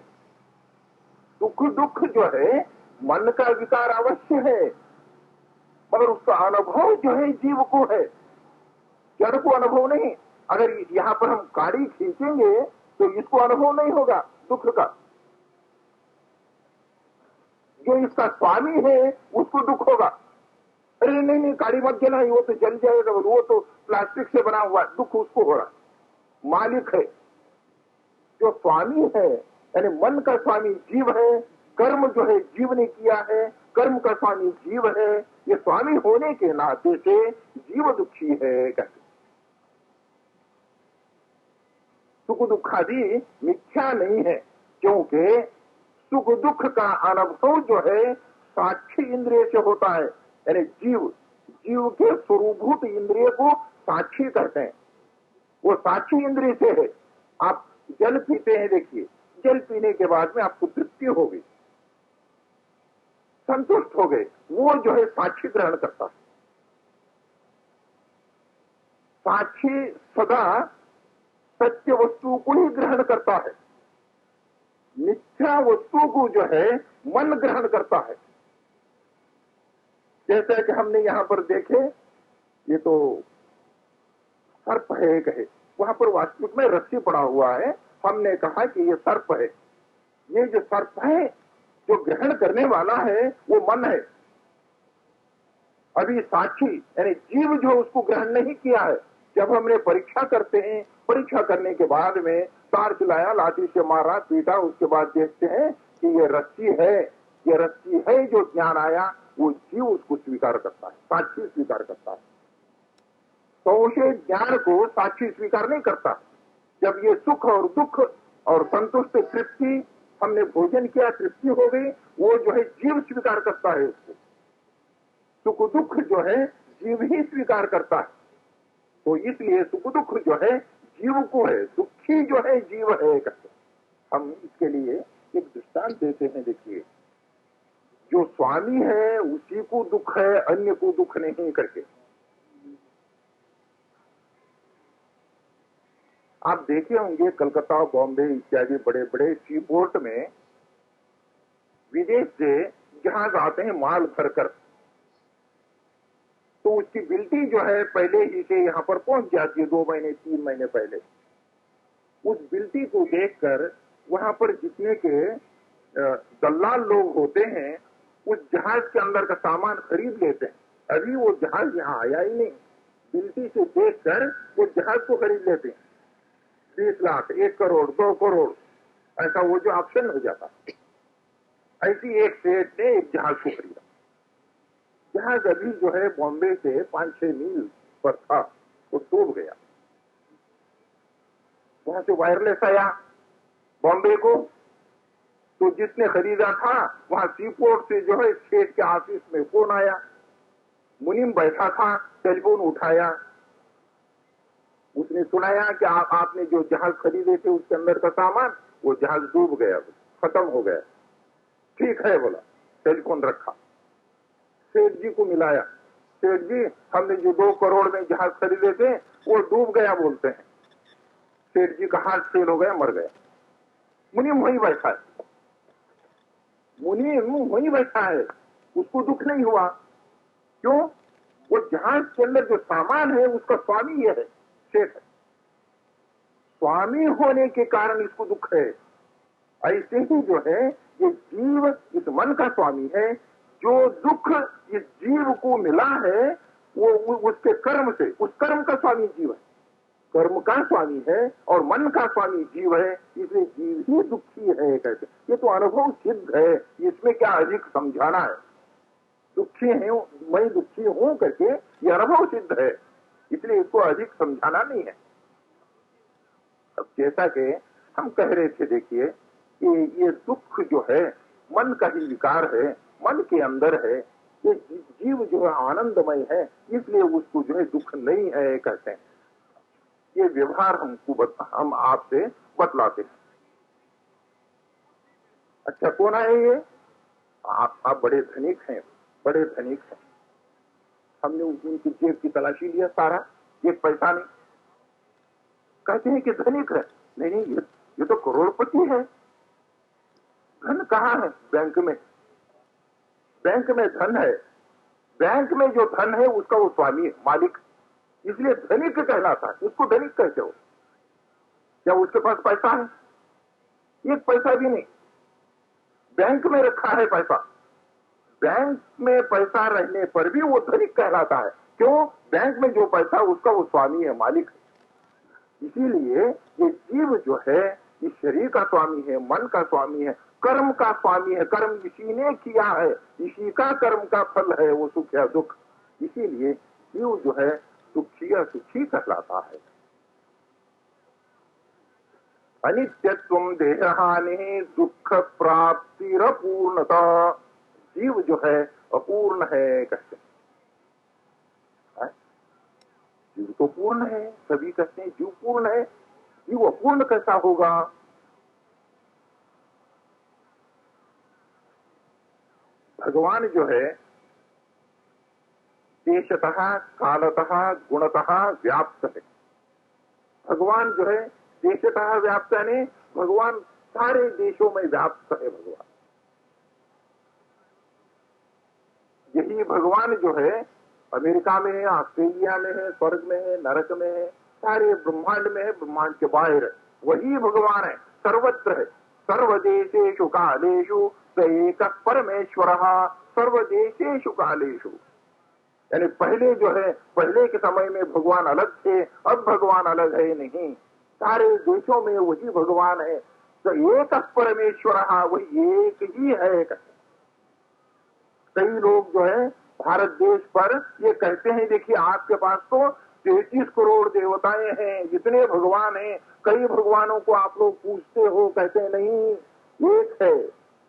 B: सुख दुख जो है मन का विकार अवश्य है, मगर उसका अनुभव जो है जीव को है, जड़ को अनुभव नहीं। अगर यहाँ पर हम गाड़ी खींचेंगे तो इसको अनुभव नहीं होगा दुख का। जो इसका स्वामी है उसको दुख होगा। अरे नहीं नहीं गाड़ी मत जला, वो तो जल जाएगा, वो तो प्लास्टिक से बना हुआ, दुख उसको हो रहा। मालिक है जो स्वामी है, यानी मन का स्वामी जीव है, कर्म जो है जीव ने किया है, कर्म का स्वामी जीव है। ये स्वामी होने के नाते से जीव दुखी है कहते। सुख दुखादि मिथ्या नहीं है, क्योंकि सुख दुख का अनुभव जो है साक्षी इंद्रिय से होता है, यानी जीव के स्वरूभूत इंद्रिय को साक्षी करते हैं, वो साक्षी इंद्रिय से है। आप जल पीते हैं, देखिए जल पीने के बाद में आपको तृप्ति हो गई, संतुष्ट हो गए, वो जो है साक्षी ग्रहण करता है। साक्षी सदा सत्य वस्तु को ही ग्रहण करता है, मिथ्या वस्तु को जो है मन ग्रहण करता है। जैसा कि हमने यहां पर देखे, ये तो सर्प है एक है, वहां पर वास्तविक में रस्सी पड़ा हुआ है, हमने कहा कि ये सर्प है। ये जो सर्प है जो ग्रहण करने वाला है वो मन है, अभी साक्षी यानी जीव जो उसको ग्रहण नहीं किया है। जब हमने परीक्षा करते हैं, परीक्षा करने के बाद में तार चलाया, लाठी से मारा, पीटा, उसके बाद देखते हैं कि ये रस्सी है, ये रस्सी है, जो ज्ञान आया वो जीव उसको स्वीकार करता है, साक्षी स्वीकार करता है। संशय ज्ञान को साक्षी स्वीकार नहीं करता। जब ये सुख और दुख और संतुष्ट तृप्ति, हमने भोजन किया, तृप्ति हो गई, वो जो है जीव स्वीकार करता है उसको। सुख दुख जो है जीव ही स्वीकार करता है, तो इसलिए सुख दुख जो है जीव को है, दुखी जो है जीव है कहते। हम इसके लिए एक दृष्टांत देते हैं, देखिए जो स्वामी है उसी को दुख है, अन्य को दुख नहीं करके। आप देखे होंगे कलकत्ता, बॉम्बे इत्यादि बड़े बड़े सी पोर्ट में विदेश से जहाज आते हैं माल भरकर, तो उसकी बिल्टी जो है पहले ही से यहाँ पर पहुंच जाती है, 2 महीने 3 महीने पहले। उस बिल्टी को देखकर वहां पर जितने के दलाल लोग होते हैं उस जहाज के अंदर का सामान खरीद लेते हैं। अभी वो जहाज यहाँ आया ही नहीं, बिल्टी से देखकर वो जहाज को खरीद लेते हैं। 20 लाख, 1 करोड़, 2 करोड़, ऐसा वो जो ऑप्शन हो जाता। ऐसी एक सेठ ने एक जहाज को खरीदा। जहाज अभी जो है बॉम्बे से 5-6 मील पर था, वो डूब गया। वहां से वायरलेस आया बॉम्बे को, तो जिसने खरीदा था वहां सी पोर्ट से जो है सेठ के ऑफिस में फोन आया। मुनीम बैठा था, टेलीफोन उठाया, उसने सुनाया कि आपने जो जहाज खरीदे थे उसके अंदर का सामान, वो जहाज डूब गया, खत्म हो गया। ठीक है बोला, टेलीफोन रखा, सेठ जी को मिलाया। सेठ जी, हमने जो 2 करोड़ में जहाज खरीदे थे वो डूब गया बोलते हैं। सेठ जी का हार्ट फेल हो गया, मर गया। मुनीम वहीं बैठा है, मुनीम वहीं बैठा है, उसको दुख नहीं हुआ। क्यों? वो जहाज के अंदर जो सामान है उसका स्वामी ये है, सेठ। स्वामी होने के कारण इसको दुख है। ऐसे ही जो है ये जीव इस मन का स्वामी है। जो दुख इस जीव को मिला है वो उसके कर्म से, उस कर्म का स्वामी जीव है, कर्म का स्वामी है और मन का स्वामी जीव है, इसलिए जीव ही दुखी है कहते। ये तो अनुभव सिद्ध है, इसमें क्या अधिक समझाना है। दुखी है, मैं दुखी हूं करके ये अनुभव सिद्ध है, इसलिए इसको अधिक समझाना नहीं है। अब जैसा कि हम कह रहे थे, देखिए कि ये दुख जो है मन का ही विकार है, मन के अंदर है। ये जीव जो है आनंदमय है, इसलिए उसको जो है दुख नहीं है कहते हैं। ये व्यवहार हम आपसे बतलाते हैं। अच्छा, कौन है ये? आप बड़े धनिक हैं, बड़े धनिक हैं। हमने उनकी जेब की तलाशी लिया, सारा एक पैसा नहीं। कहते हैं कि धनिक है। नहीं, ये तो करोड़पति है। धन कहाँ है? बैंक में। बैंक में धन है, बैंक में जो धन है उसका वो स्वामी है, मालिक, इसलिए धनिक कहलाता है। उसको धनिक कहते हो। क्या उसके पास पैसा है? एक पैसा भी नहीं, बैंक में रखा है पैसा। बैंक में पैसा रहने पर भी वो धनिक कहलाता है। क्यों? बैंक में जो पैसा उसका वो स्वामी है, मालिक है। इसीलिए ये जीव जो है इस शरीर का स्वामी है, मन का स्वामी है, कर्म का स्वामी है। कर्म इसी ने किया है, इसी का कर्म का फल है वो सुख या दुख। इसीलिए जीव जो है दुखी या सुखी कहलाता है। अनित्यत्वम देहानि दुख प्राप्तिरपूर्णता। जीव जो है अपूर्ण है कहते हैं। जीव तो पूर्ण है, सभी कहते हैं जीव पूर्ण है। जीव अपूर्ण कैसा होगा? भगवान जो है देशतः कालतः गुणतः व्याप्त है। भगवान जो है देशतः व्याप्त है, भगवान सारे देशों में व्याप्त है। भगवान यही भगवान जो है अमेरिका में है, ऑस्ट्रेलिया में है, स्वर्ग में है, नरक में है, सारे ब्रह्मांड में है, ब्रह्मांड के बाहर है। वही भगवान है, सर्वत्र है। सर्वदेशेषु कालेषु स एकः परमेश्वरः सर्वदेशेषु कालेषु। यानी पहले जो है, पहले के समय में भगवान अलग थे, अब भगवान अलग है नहीं, सारे देशों में वही भगवान है। तो एकः परमेश्वरः, वही एक ही है। कई लोग जो है भारत देश पर ये कहते हैं, देखिए आपके पास तो 33 करोड़ देवताएं हैं, इतने भगवान हैं, कई भगवानों को आप लोग पूछते हो। कहते हैं नहीं, एक है,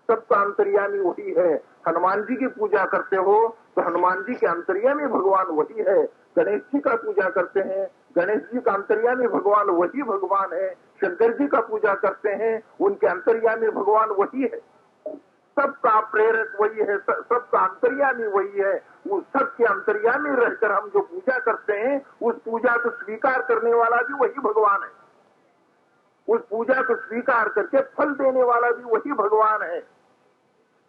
B: सबका अंतर्यामी वही है। हनुमान जी की पूजा करते हो तो हनुमान जी के अंतर्यामी भगवान वही है। गणेश जी का पूजा करते हैं, गणेश जी का अंतर्यामी भगवान वही भगवान है। शंकर जी का पूजा करते हैं, उनके अंतर्यामी भगवान वही है। सबका प्रेरक वही है, सबका अंतर्यामी वही है। उस सबके अंतर्यामी रहकर हम जो पूजा करते हैं, उस पूजा को स्वीकार करने वाला भी वही भगवान है। उस पूजा को स्वीकार करके फल देने वाला भी वही भगवान है।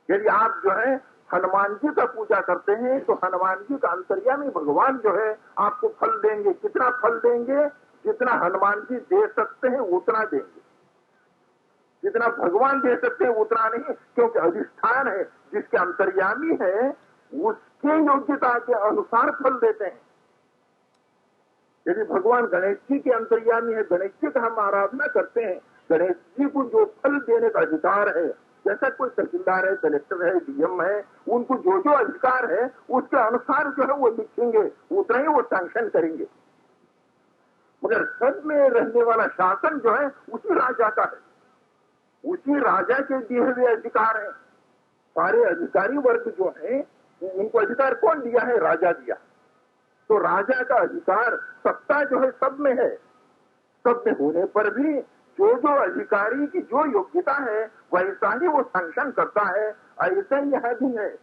B: यदि आप जो है हनुमान जी का पूजा करते हैं तो हनुमान जी का अंतर्यामी भगवान जो है आपको फल देंगे। कितना फल देंगे? जितना हनुमान जी दे सकते हैं उतना देंगे। जितना भगवान दे सकते हैं उतना नहीं, क्योंकि अधिष्ठान है, जिसके अंतर्यामी है उसके योग्यता के अनुसार फल देते हैं। यदि भगवान गणेश जी के अंतर्यामी है, गणेश जी का हम आराधना करते हैं, गणेश जी को जो फल देने का अधिकार है, जैसा कोई तहसीलदार है, कलेक्टर है, डीएम है, उनको जो जो अधिकार है उसके अनुसार जो है वो लिखेंगे, उतना ही वो सैंक्शन करेंगे। मगर सब में रहने वाला शासन जो है उसी राजा का है, उसी राजा के दिए हुए अधिकार है। सारे अधिकारी वर्ग जो है उनको अधिकार कौन दिया है? राजा दिया। तो राजा का अधिकार, सत्ता जो है सब में है। सब में होने पर भी जो जो अधिकारी की जो योग्यता है वैसा ही वो सैंक्शन करता है। ऐसा ही यह भी है।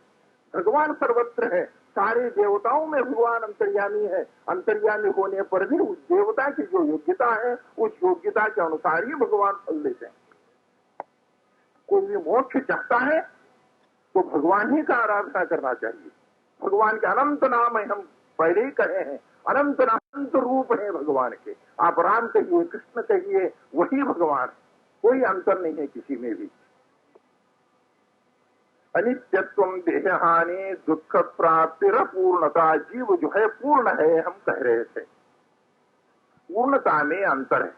B: भगवान सर्वत्र है, सारे देवताओं में भगवान अंतर्यामी है। अंतर्यामी होने पर भी उस देवता की जो योग्यता है उस योग्यता के अनुसार ही भगवान फल देते हैं। कोई भी मोक्ष चाहता है तो भगवान ही का आराधना करना चाहिए। भगवान के अनंत नाम है, हम पहले ही कहे हैं, अनंत अनंत रूप है भगवान के। आप राम कहिए, कृष्ण कहिए, वही भगवान, कोई अंतर नहीं है किसी में भी। अनित्यत्वम देहानि दुख प्राप्तिरपूर्णता। जीव जो है पूर्ण है, हम कह रहे थे। पूर्णता में अंतर है।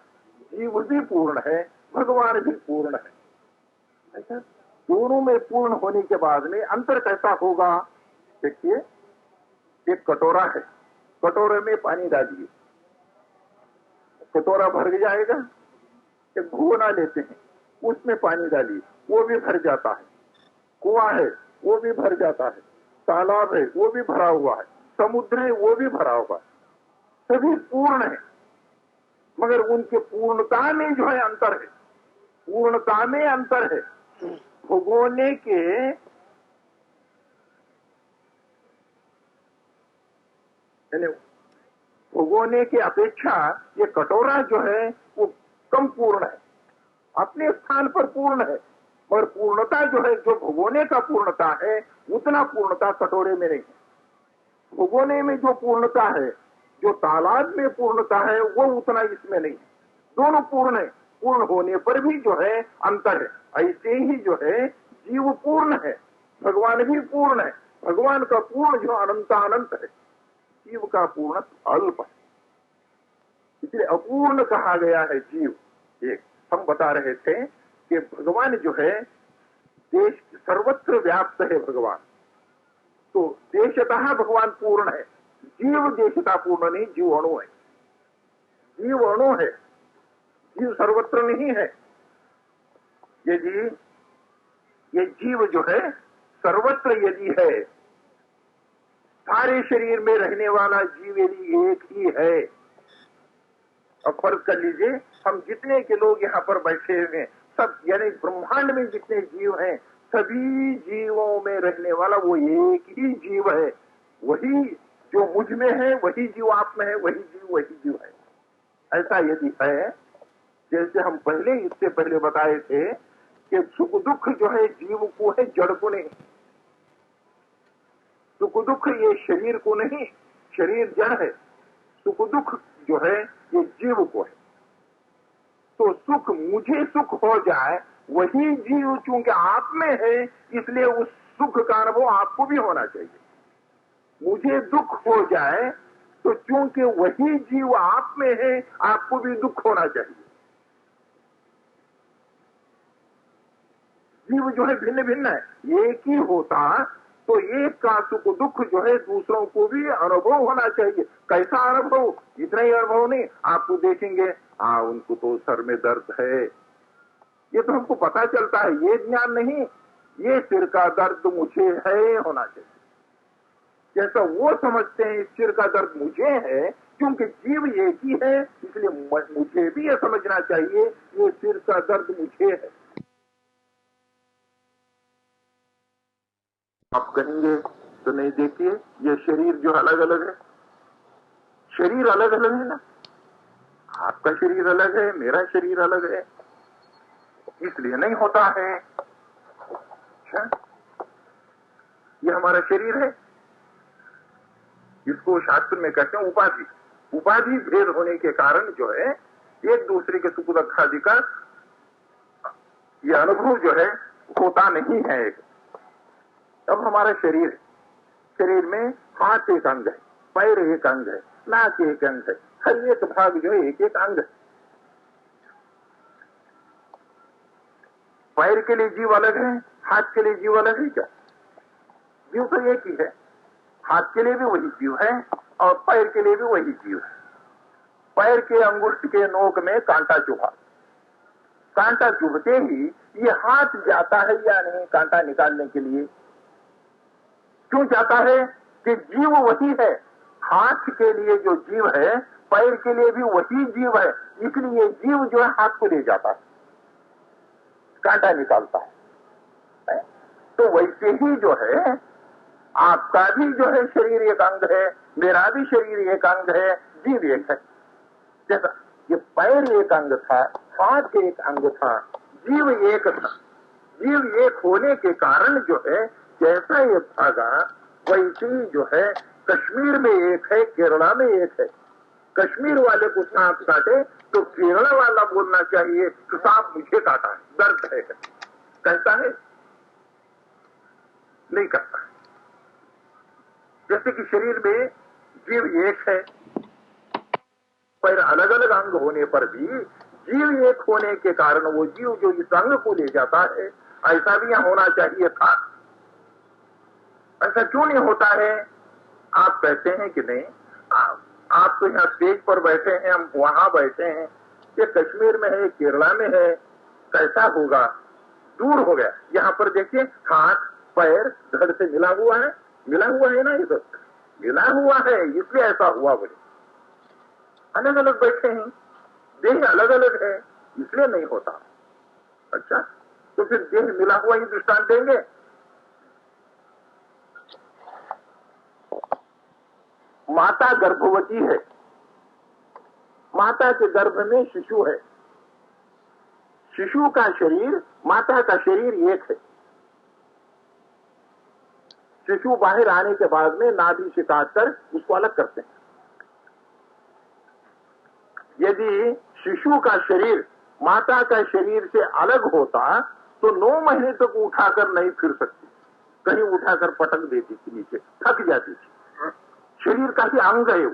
B: जीव भी पूर्ण है, भगवान भी पूर्ण है। ऐसा दोनों में पूर्ण होने के बाद में अंतर कैसा होगा? देखिए, एक कटोरा है, कटोरे में पानी डालिए, कटोरा भर जाएगा। एक भगोना लेते हैं, उसमें पानी डालिए, वो भी भर जाता है। कुआं है, वो भी भर जाता है। तालाब है, वो भी भरा हुआ है। समुद्र है, वो भी भरा हुआ है। सभी पूर्ण है, मगर उनके पूर्णता में जो है अंतर है। पूर्णता में अंतर है। भगोने के भगोने की अपेक्षा ये कटोरा जो है वो कम पूर्ण है, अपने स्थान पर पूर्ण है। और पूर्णता जो है, जो भगोने का पूर्णता है, उतना पूर्णता कटोरे में नहीं है। भगोने में जो पूर्णता है, जो तालाब में पूर्णता है, वो उतना इसमें नहीं है। दोनों पूर्ण है, पूर्ण होने पर भी जो है अंतर है। ऐसे ही जो है जीव पूर्ण है, भगवान भी पूर्ण है। भगवान का पूर्ण जो अनंत है, जीव का पूर्ण अल्प है, इसलिए अपूर्ण कहा गया है जीव। एक हम बता रहे थे कि भगवान जो है देश सर्वत्र व्याप्त है भगवान, तो देशतः भगवान पूर्ण है। जीव देशता पूर्ण नहीं, जीव अणु है। जीव अणु है, जीव सर्वत्र नहीं है। ये जीव जो है सर्वत्र यदि है, सारे शरीर में रहने वाला जीव यदि एक ही है। अब फर्ज कर लीजिए हम जितने के लोग यहाँ पर बैठे हुए हैं, सब यानी ब्रह्मांड में जितने जीव हैं, सभी जीवों में रहने वाला वो एक ही जीव है। वही जो मुझ में है वही जीव आप में है, वही जीव है। ऐसा यदि है, जैसे हम पहले इससे पहले बताए थे कि सुख दुख जो है जीव को है, जड़ को नहीं। सुख दुख ये शरीर को नहीं, शरीर जड़ है। सुख दुख जो है ये जीव को है। तो सुख, मुझे सुख हो जाए, वही जीव चूंकि आप में है, इसलिए उस सुख का अनुभव आपको भी होना चाहिए। मुझे दुख हो जाए तो चूंकि वही जीव आप में है, आपको भी दुख होना चाहिए। जीव जो है भिन्न भिन्न है। एक ही होता तो एक का सुख दुख जो है दूसरों को भी अनुभव होना चाहिए। कैसा अनुभव? इतना ही अनुभव नहीं, आपको देखेंगे उनको तो सर में दर्द है, ये तो हमको पता चलता है, ये ज्ञान नहीं। ये सिर का दर्द मुझे है होना चाहिए। जैसा वो समझते हैं सिर का दर्द मुझे है, क्योंकि जीव एक ही है, इसलिए मुझे भी ये समझना चाहिए ये सिर का दर्द मुझे है। आप कहेंगे तो नहीं, देखिए ये शरीर जो अलग अलग है, शरीर अलग अलग है ना, आपका शरीर अलग है, मेरा शरीर अलग है, इसलिए नहीं होता है। अच्छा, ये हमारा शरीर है, इसको शास्त्र में कहते हैं उपाधि। उपाधि भेद होने के कारण जो है एक दूसरे के सुख दुख आदि का ये अनुभव जो है होता नहीं है। अब हमारा शरीर में हाथ एक अंग है, पैर एक अंग है, नाक एक अंग है, हर एक भाग जो है एक एक अंग है। पैर के लिए जीव अलग है, हाथ के लिए जीव अलग है क्या? जीव तो एक ही है। हाथ के लिए भी वही जीव है और पैर के लिए भी वही जीव है। पैर के अंगुष्ठ के नोक में कांटा चुभा, कांटा चुभते ही ये हाथ जाता है या नहीं कांटा निकालने के लिए? क्यों जाता है? कि जीव वही है। हाथ के लिए जो जीव है, पैर के लिए भी वही जीव है, इसलिए जीव जो है हाथ को ले जाता है, कांटा निकालता है। तो वैसे ही जो है आपका भी जो है शरीर एक अंग है, मेरा भी शरीर एक अंग है, जीव एक है। जैसा ये पैर एक अंग था, हाथ एक अंग था, जीव एक था। जीव एक होने के कारण जो है जैसा ये भागा, वैसे जो है कश्मीर में एक है, केरला में एक है। कश्मीर वाले को सांप काटे तो केरला वाला बोलना चाहिए कि सांप मुझे काटा है, दर्द है। कहता है? नहीं कहता। जैसे कि शरीर में जीव एक है, पर अलग अलग अंग होने पर भी जीव एक होने के कारण वो जीव जो इस अंग को ले जाता है, ऐसा भी यहां होना चाहिए था। ऐसा क्यों नहीं होता है? आप कहते हैं कि नहीं, आप तो यहाँ स्टेज पर बैठे हैं, हम वहां बैठे हैं, ये कश्मीर में है, केरला में है, कैसा होगा? दूर हो गया। यहाँ पर देखिए हाथ पैर धड़ से मिला हुआ है ना, ये तो मिला हुआ है, इसलिए ऐसा हुआ। बोले अलग अलग बैठे हैं, देह अलग अलग है, इसलिए नहीं होता। अच्छा, तो फिर देह मिला हुआ ही दृष्टांत देंगे? माता गर्भवती है, माता के गर्भ में शिशु है, शिशु का शरीर माता का शरीर एक है। शिशु बाहर आने के बाद में नाभि से काटकर उसको अलग करते हैं। यदि शिशु का शरीर माता का शरीर से अलग होता तो 9 महीने तक उठाकर नहीं फिर सकती, कहीं उठाकर पटक देती थी नीचे, थक जाती थी। शरीर का ही अंग है वो,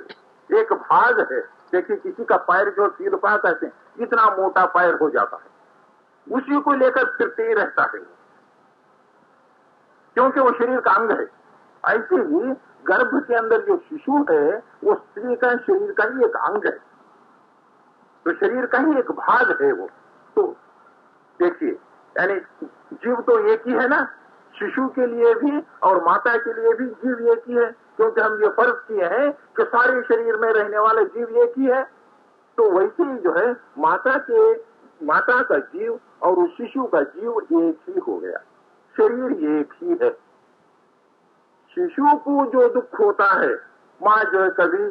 B: एक भाग है। देखिए किसी का पैर जो सिर पा कहते हैं, इतना मोटा पैर हो जाता है, उसी को लेकर फिरते ही रहता है, क्योंकि वो शरीर का अंग है। ऐसे ही गर्भ के अंदर जो शिशु है वो स्त्री का शरीर का ही एक अंग है, तो शरीर का ही एक भाग है वो। तो देखिए, यानी जीव तो एक ही है ना, शिशु के लिए भी और माता के लिए भी जीव एक ही है, क्योंकि हम ये फर्ज किए हैं कि सारे शरीर में रहने वाले जीव एक ही है। तो वैसे ही जो है माता का जीव और उस शिशु का जीव एक ही हो गया, शरीर एक ही है। शिशु को जो दुख होता है, माँ जो है कभी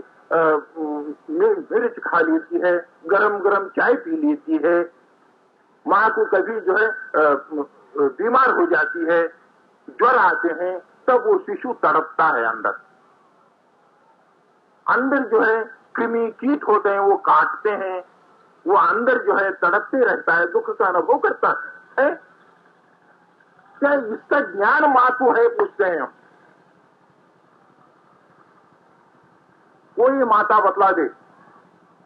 B: मिर्च खा लेती है, गरम गरम चाय पी लेती है, माँ को कभी जो है बीमार हो जाती है, ज्वर आते हैं, तब वो शिशु तड़पता है अंदर जो है कृमि कीट होते हैं वो काटते हैं, वो अंदर जो है तड़पते रहता है, दुख का अनुभव करता है। क्या इसका ज्ञान माँ को है, पूछते हैं हम। कोई माता बतला दे,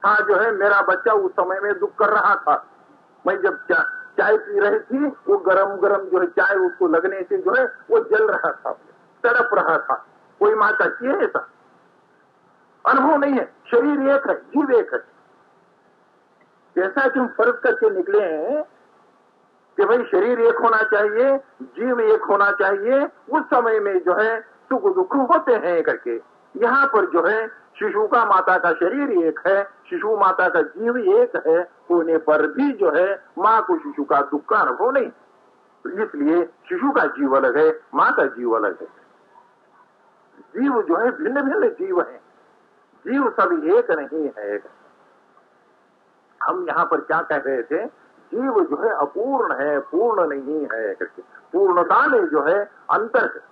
B: हाँ जो है मेरा बच्चा उस समय में दुख कर रहा था, मैं जब चाय पी रही थी, वो गरम गरम जो है चाय उसको लगने से जो है वो जल रहा था, तड़प रहा था। कोई माँ कहती है ऐसा? अनुभव नहीं है। शरीर एक है, जीव एक है। जैसा कि हम फर्ज करके निकले हैं कि भाई शरीर एक होना चाहिए, जीव एक होना चाहिए, उस समय में जो है सुख दुख होते हैं करके, यहाँ पर जो है शिशु का माता का शरीर एक है, शिशु माता का जीव एक है होने पर भी जो है माँ को शिशु का दुख का अनुभव नहीं। तो इसलिए शिशु का जीव अलग है, माँ का जीव अलग है। जीव जो है भिन्न भिन्न जीव है, जीव सब एक नहीं है। हम यहाँ पर क्या कह रहे थे, जीव जो है अपूर्ण है, पूर्ण नहीं है करके। पूर्णता में जो है अंतर है,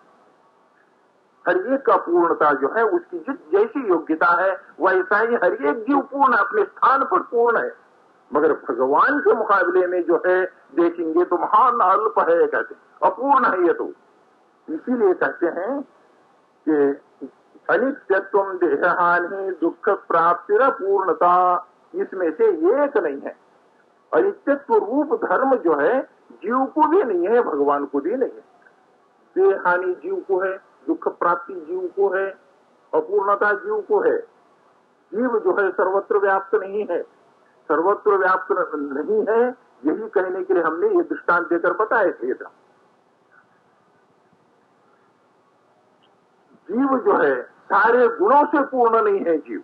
B: हर एक का पूर्णता जो है उसकी जैसी योग्यता है वैसा ही हर एक जीव पूर्ण अपने स्थान पर पूर्ण है। मगर भगवान के मुकाबले में जो है देखेंगे तो महान अल्प है, कहते अपूर्ण है ये। तो इसीलिए कहते हैं कि अनित्यत्व देहानि दुख प्राप्ति पूर्णता, इसमें से एक नहीं है। अनित्यत्व रूप धर्म जो है जीव को भी नहीं है, भगवान को भी नहीं है। देहानि जीव को है, दुख प्राप्ति जीव को है, अपूर्णता जीव को है। जीव जो है सर्वत्र व्याप्त नहीं है, सर्वत्र व्याप्त नहीं है, यही कहने के लिए हमने ये दृष्टांत देकर बताए थे। जीव जो है सारे गुणों से पूर्ण नहीं है जीव।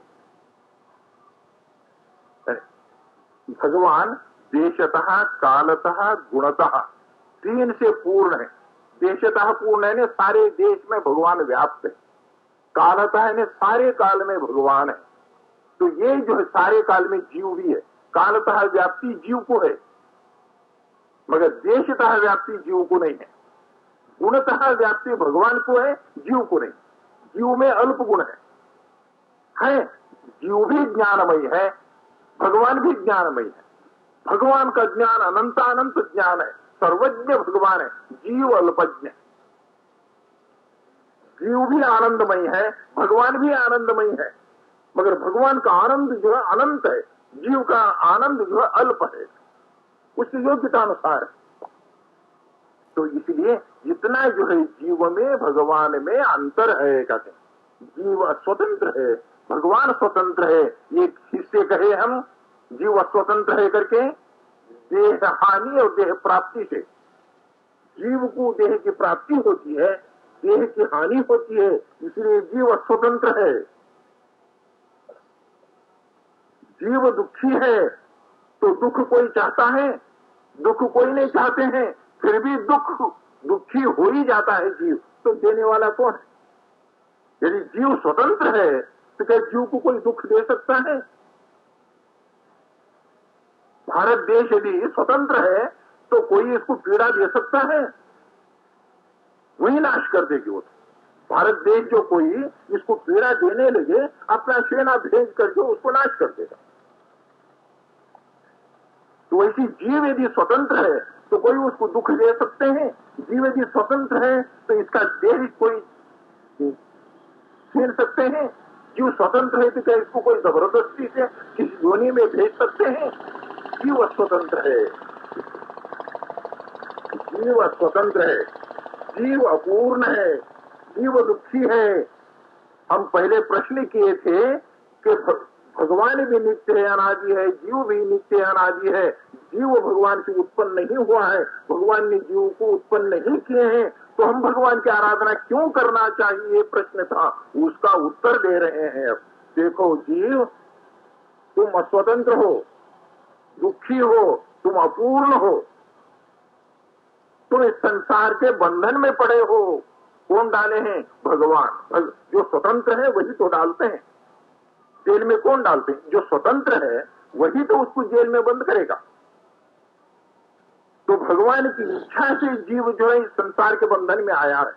B: भगवान देशतः कालतः गुणतः तीन से पूर्ण है। देशतः पूर्ण है, सारे देश में भगवान व्याप्त है। कालतः है, सारे काल में भगवान है। तो ये जो है सारे काल में जीव भी है। कालतः व्याप्ति जीव को है, मगर देशतः व्याप्ति जीव को नहीं है। गुणतः व्याप्ति भगवान को है, जीव को नहीं। जीव में अल्प गुण है, जीव भी ज्ञानमय है, भगवान भी ज्ञानमय है। भगवान का ज्ञान अनंत ज्ञान है, सर्वज्ञ भगवान है, जीव अल्पज्ञ। जीव भी आनंदमय है, भगवान भी आनंदमय है, मगर भगवान का आनंद जो है अनंत है, जीव का आनंद जो है अल्प है, उसकी योग्यता अनुसार है। तो इसलिए जितना जो है जीव में भगवान में अंतर है, कहते जीव स्वतंत्र है, भगवान स्वतंत्र है। एक हिस्से कहे हम जीव स्वतंत्र है करके, देह हानि और देह प्राप्ति से। जीव को देह की प्राप्ति होती है, देह की हानि होती है, इसलिए जीव स्वतंत्र है। जीव दुखी है तो दुख कोई चाहता है, दुख कोई नहीं चाहते हैं, फिर भी दुखी हो ही जाता है जीव। तो देने वाला कौन है? यदि जीव स्वतंत्र है तो क्या जीव को कोई दुख दे सकता है? भारत देश यदि स्वतंत्र है तो कोई इसको पीड़ा दे सकता है? वही नाश कर देगी वो। भारत देश जो कोई इसको पीड़ा देने लगे, अपना सेना भेज करके उसको नाश कर देगा। तो ऐसी जीव यदि स्वतंत्र है तो कोई उसको दुख दे सकते हैं। जीव यदि स्वतंत्र है तो इसका देह कोई छीन सकते हैं। जीव स्वतंत्र है तो क्या इसको कोई जबरदस्ती से किसी योनि में भेज सकते हैं? जीव स्वतंत्र है, जीव स्वतंत्र है, जीव अपूर्ण है, जीव दुखी है। हम पहले प्रश्न किए थे कि भगवान भी नित्य है, अनादि है, जीव भी नित्य अनादि है। जीव भगवान से उत्पन्न नहीं हुआ है, भगवान ने जीव को उत्पन्न नहीं किए हैं, तो हम भगवान की आराधना क्यों करना चाहिए, प्रश्न था। उसका उत्तर दे रहे हैं। अब देखो जीव, तुम अस्वतंत्र हो, दुखी हो, तुम अपूर्ण हो, तुम इस संसार के बंधन में पड़े हो। कौन डाले हैं? भगवान। जो स्वतंत्र है वही तो डालते हैं। जेल में कौन डालते हैं? जो स्वतंत्र है वही तो उसको जेल में बंद करेगा। तो भगवान की इच्छा से जीव जो है इस संसार के बंधन में आया है,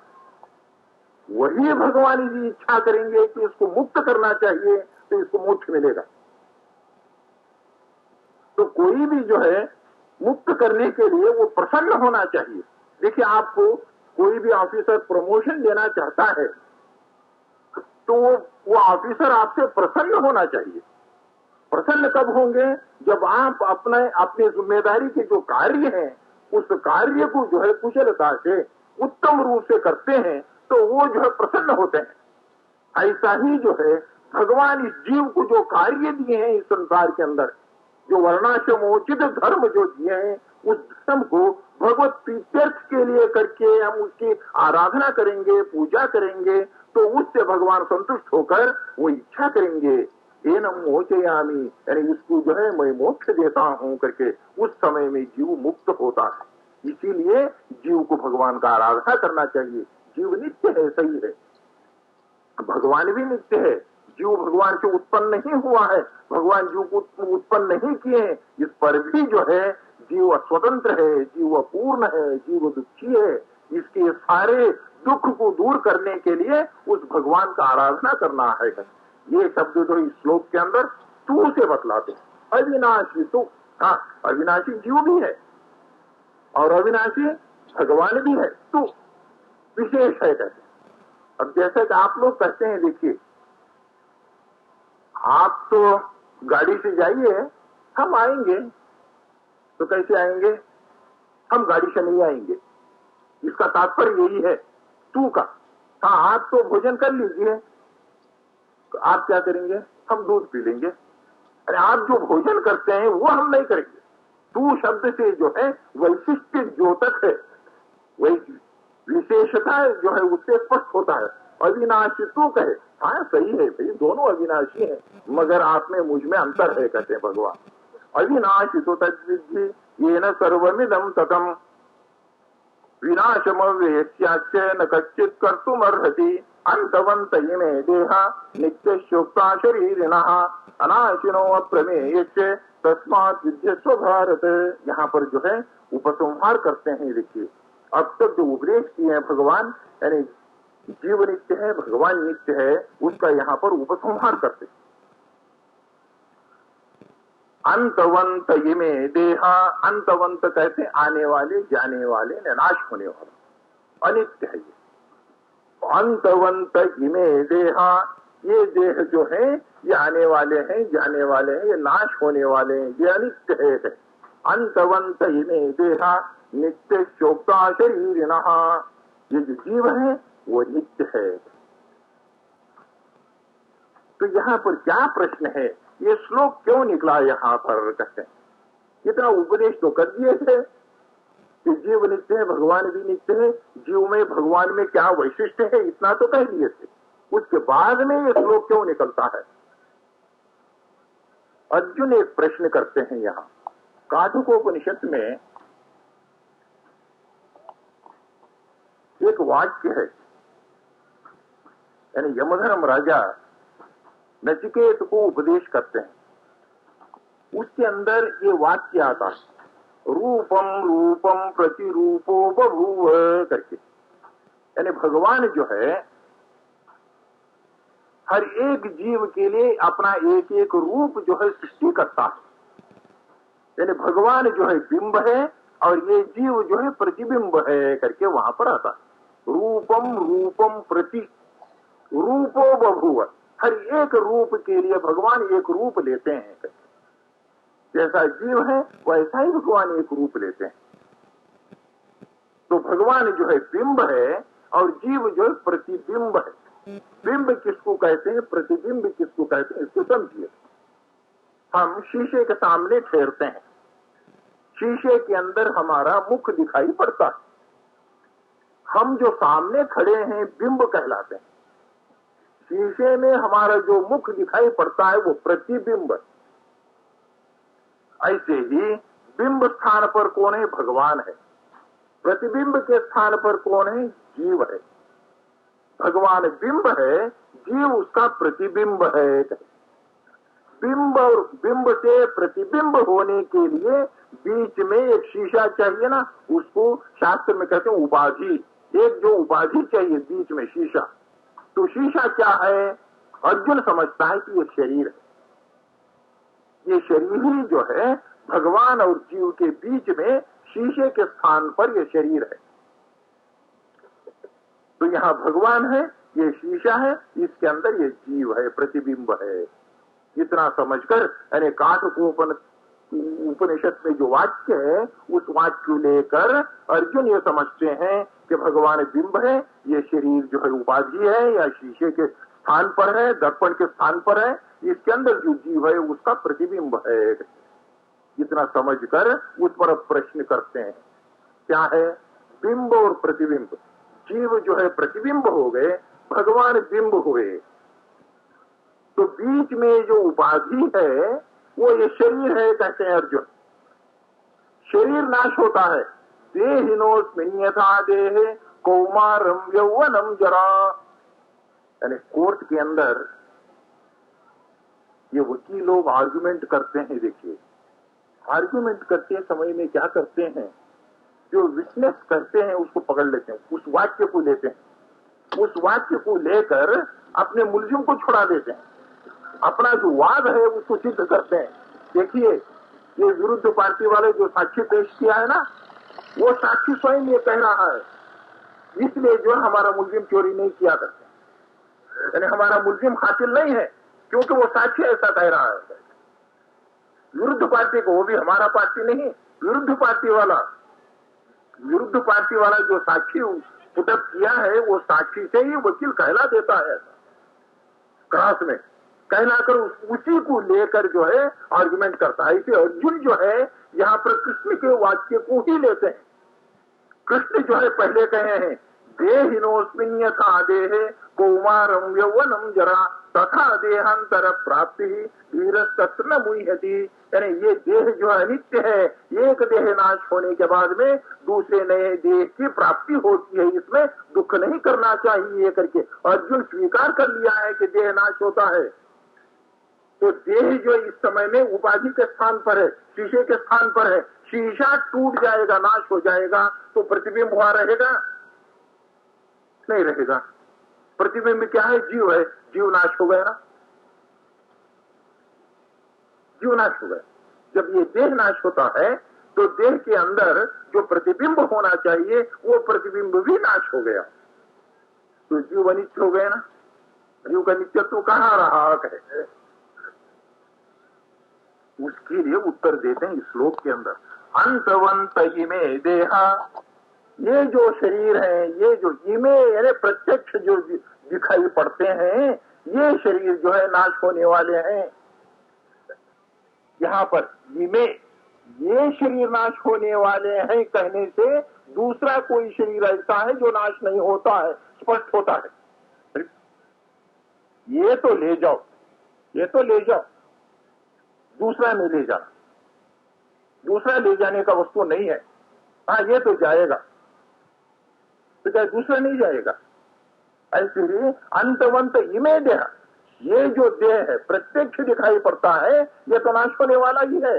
B: वही भगवान यदि इच्छा करेंगे कि इसको मुक्त करना चाहिए तो इसको मोक्ष मिलेगा। तो कोई भी जो है मुक्त करने के लिए वो प्रसन्न होना चाहिए। देखिए, आपको कोई भी ऑफिसर प्रमोशन देना चाहता है तो वो ऑफिसर आपसे प्रसन्न होना चाहिए। प्रसन्न कब होंगे? जब आप अपने जिम्मेदारी के जो कार्य हैं उस कार्य को जो है कुशलता से उत्तम रूप से करते हैं तो वो जो है प्रसन्न होते हैं। ऐसा ही जो है भगवान इस जीव को जो कार्य दिए हैं इस संसार के अंदर, जो वर्णाश्रमोचित धर्म जो दिए हैं, उस धर्म को भगवत प्रीत्यर्थ के लिए करके हम उसकी आराधना करेंगे, पूजा करेंगे, तो उससे भगवान संतुष्ट होकर वो इच्छा करेंगे, ये न मोचयामी, यानी उसको जो है मैं मोक्ष देता हूं करके उस समय में जीव मुक्त होता है। इसीलिए जीव को भगवान का आराधना करना चाहिए। जीव नित्य है, सही है, भगवान भी नित्य है। जीव भगवान से उत्पन्न नहीं हुआ है, भगवान जीव को उत्पन्न नहीं किए हैं। इस पर भी जो है जीव स्वतंत्र है, जीव अपूर्ण है, जीव दुखी है। इसके सारे दुख को दूर करने के लिए उस भगवान का आराधना करना है। ये शब्द जो इस श्लोक के अंदर तू से बतलाते, अविनाशी तू। हाँ, अविनाशी जीव भी है और अविनाशी भगवान भी है, तू विशेष है कहते। अब जैसे कि आप लोग कहते हैं, देखिए आप तो गाड़ी से जाइए, हम आएंगे, तो कैसे आएंगे? हम गाड़ी से नहीं आएंगे। इसका तात्पर्य यही है तू का। हाँ, आप तो भोजन कर लीजिए, तो आप क्या करेंगे? हम दूध पी लेंगे। अरे आप जो भोजन करते हैं वो हम नहीं करेंगे। तू शब्द से जो है वैशिष्ट द्योतक है, वही विशेषता जो है उससे स्पष्ट होता है। अविनाशी तू कहे, हाँ सही है भाई, दोनों अविनाशी हैं, मगर आप में मुझ में अंतर है, कहते हैं भगवान। अविनाशी तो तद्विद्धि येन सर्वमिदं ततम् विनाशमव्ययस्यास्य न कश्चित् कर्तुमर्हति अंतवन्त इमे देहा नित्यशोक्ता शरीरिणः अनाशिनो अप्रमेयस्य तस्मात् विद्यस्व भारत। यहाँ पर जो है उपसंहार करते हैं। देखिए, अब तक जो उपदेश किए हैं भगवान, यानी जीव नित्य है, भगवान नित्य है, उसका यहाँ पर उपसंहार करते हैं। अंतवंत इमे देहा, अंतवंत कहते आने वाले, जाने वाले, नाश होने वाला, अनित्य है ये। अंतवंत इमे देहा, ये देह जो है ये आने वाले हैं, जाने वाले हैं, ये नाश होने वाले हैं, ये अनित्य है। अंतवंत इमे देहा नित्य शोक्ता शरीरिणः, ये जो जीव है वो नित्य है। तो यहाँ पर क्या प्रश्न है? ये श्लोक क्यों निकला यहाँ पर? कहते हैं इतना उपदेश तो कर दिए थे कि जीव नित्य है, भगवान भी नित्य है, जीव में भगवान में क्या वैशिष्ट है, इतना तो कह दिए थे। उसके बाद में ये श्लोक क्यों निकलता है? अर्जुन एक प्रश्न करते हैं यहाँ। काठोपनिषद में एक वाक्य है, यानी यमधर्म राजा नचिकेत को उपदेश करते हैं, उसके अंदर ये वाक्य आता है, रूपम रूपम प्रतिरूपो बभूव करके। यानी भगवान जो है हर एक जीव के लिए अपना एक एक रूप जो है सृष्टि करता है। यानी भगवान जो है बिंब है और ये जीव जो है प्रतिबिंब है करके वहां पर आता है। रूपम रूपम प्रति रूपो बभूव, हर एक रूप के लिए भगवान एक रूप लेते हैं। जैसा जीव है वैसा ही भगवान एक रूप लेते हैं। तो भगवान जो है बिंब है और जीव जो है प्रतिबिंब है। बिंब किसको कहते हैं, प्रतिबिंब किसको कहते हैं, इसको समझिए। हम शीशे के सामने ठहरते हैं, शीशे के अंदर हमारा मुख दिखाई पड़ता है। हम जो सामने खड़े हैं बिंब कहलाते हैं। शीशे में हमारा जो मुख दिखाई पड़ता है वो प्रतिबिंब है। ऐसे ही बिंब स्थान पर कौन है, भगवान है। प्रतिबिंब के स्थान पर कौन है, जीव है। भगवान बिंब है, जीव उसका प्रतिबिंब है। बिंब और बिंब से प्रतिबिंब होने के लिए बीच में एक शीशा चाहिए ना, उसको शास्त्र में कहते हैं उपाधि। एक जो उपाधि चाहिए बीच में शीशा। तो शीशा क्या है, अर्जुन समझता है कि ये शरीर है। ये शरीर ही जो है भगवान और जीव के बीच में शीशे के स्थान पर ये शरीर है। तो यहाँ भगवान है, ये शीशा है, इसके अंदर ये जीव है, प्रतिबिंब है। इतना समझकर यानी उपनिषद में जो वाक्य है उस वाक्य को लेकर अर्जुन ये समझते हैं कि भगवान बिंब है, ये शरीर जो है उपाधि है या शीशे के स्थान पर है, दर्पण के स्थान पर है, इसके अंदर जो जीव है उसका प्रतिबिंब है। इतना समझकर उस पर प्रश्न करते हैं, क्या है बिंब और प्रतिबिंब। जीव जो है प्रतिबिंब हो गए, भगवान बिंब हुए। तो बीच में जो उपाधि है वो ये शरीर है, कहते हैं अर्जुन। शरीर नाश होता है, देहिनोस्मिन् यथा देहे कौमारम यौवनम जरा। यानी कोर्ट के अंदर ये वकील लोग आर्गुमेंट करते हैं। देखिए, आर्गुमेंट करते समय में क्या करते हैं, जो विटनेस करते हैं उसको पकड़ लेते हैं, उस वाक्य को लेते हैं, उस वाक्य को लेकर अपने मुलजिम को छुड़ा देते हैं, अपना जो वाद है उसको सिद्ध करते हैं। देखिए, ये विरुद्ध पार्टी वाले जो साक्षी पेश किया है ना, वो साक्षी स्वयं ये कह रहा है, इसलिए जो हमारा मुलजिम चोरी नहीं किया करते, यानी हमारा मुलजिम कातिल नहीं है, क्योंकि वो साक्षी ऐसा कह रहा है। विरुद्ध पार्टी को, वो भी हमारा पार्टी नहीं, विरुद्ध पार्टी वाला जो साक्षी पुटअप किया है वो साक्षी से ही वकील कहला देता है। क्रॉस में कहलाकर उसी को लेकर जो है आर्गुमेंट करता है। इसे अर्जुन जो है यहाँ पर कृष्ण के वाक्य को ही लेते हैं। कृष्ण जो है पहले कहे हैं, देहिनोस्मिन् यथा देहे कौमारम यौवनम जरा तथा देहांतर प्राप्ति धीरस्तत्र न मुह्यति। यानी ये देह जो है नित्य है, एक देह नाश होने के बाद में दूसरे नए देह की प्राप्ति होती है, इसमें दुख नहीं करना चाहिए करके अर्जुन स्वीकार कर लिया है कि देह नाश होता है। तो देह जो इस समय में उपाधि के स्थान पर है, शीशे के स्थान पर है, शीशा टूट जाएगा, नाश हो जाएगा, तो प्रतिबिंब वहां रहेगा नहीं रहेगा। प्रतिबिंब क्या है, जीव है, जीव नाश हो गया ना, जीव नाश हो गया। जब ये देह नाश होता है तो देह के अंदर जो प्रतिबिंब होना चाहिए वो प्रतिबिंब भी नाश हो गया, तो जीव अनित्य हो गया ना। जीव का नित्यत्व कहाँ रहा है, उसके लिए उत्तर देते हैं इस श्लोक के अंदर। अंतवंत इमे देहा, ये जो शरीर है, ये जो इमे यानी प्रत्यक्ष जो दिखाई पड़ते हैं, ये शरीर जो है नाश होने वाले हैं। यहाँ पर इमे, ये शरीर नाश होने वाले हैं कहने से दूसरा कोई शरीर ऐसा है जो नाश नहीं होता है, स्पष्ट होता है। ये तो ले जाओ, ये तो ले जाओ, दूसरा नहीं ले जाना, दूसरा ले जाने का वस्तु नहीं है। हाँ, ये तो जाएगा, तो क्या दूसरा नहीं जाएगा? ऐसे ही अंतवंत इमे देह, ये जो देह है प्रत्यक्ष दिखाई पड़ता है, ये तो नाश होने वाला ही है।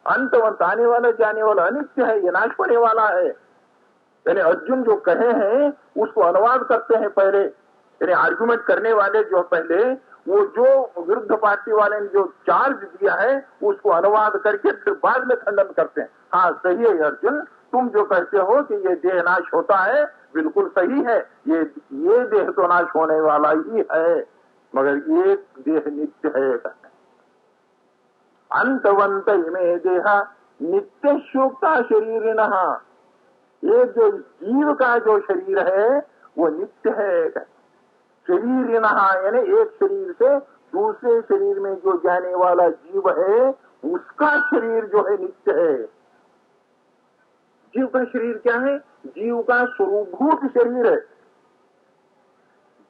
B: अंतवंत आने वाला जाने वाला अनित्य है, ये नाश होने वाला है। यानी अर्जुन जो कहे हैं उसको अनुवाद करते हैं पहले, यानी आर्गुमेंट करने वाले जो पहले, वो जो विरुद्ध पार्टी वाले ने जो चार्ज दिया है उसको अनुवाद करके फिर बाद में खंडन करते हैं। हाँ सही है अर्जुन, तुम जो कहते हो कि ये देह नाश होता है, बिल्कुल सही है, ये देह तो नाश होने वाला ही है, मगर एक देह नित्य है। अंतवंत इमे देहा नित्य शोक्ता शरीरिण, ये जो जीव का जो शरीर है वो नित्य है। शरीरिण यानी एक शरीर से दूसरे शरीर में जो जाने वाला जीव है उसका शरीर जो है नित्य है। जीव का शरीर क्या है? जीव का स्वरूपभूत शरीर है।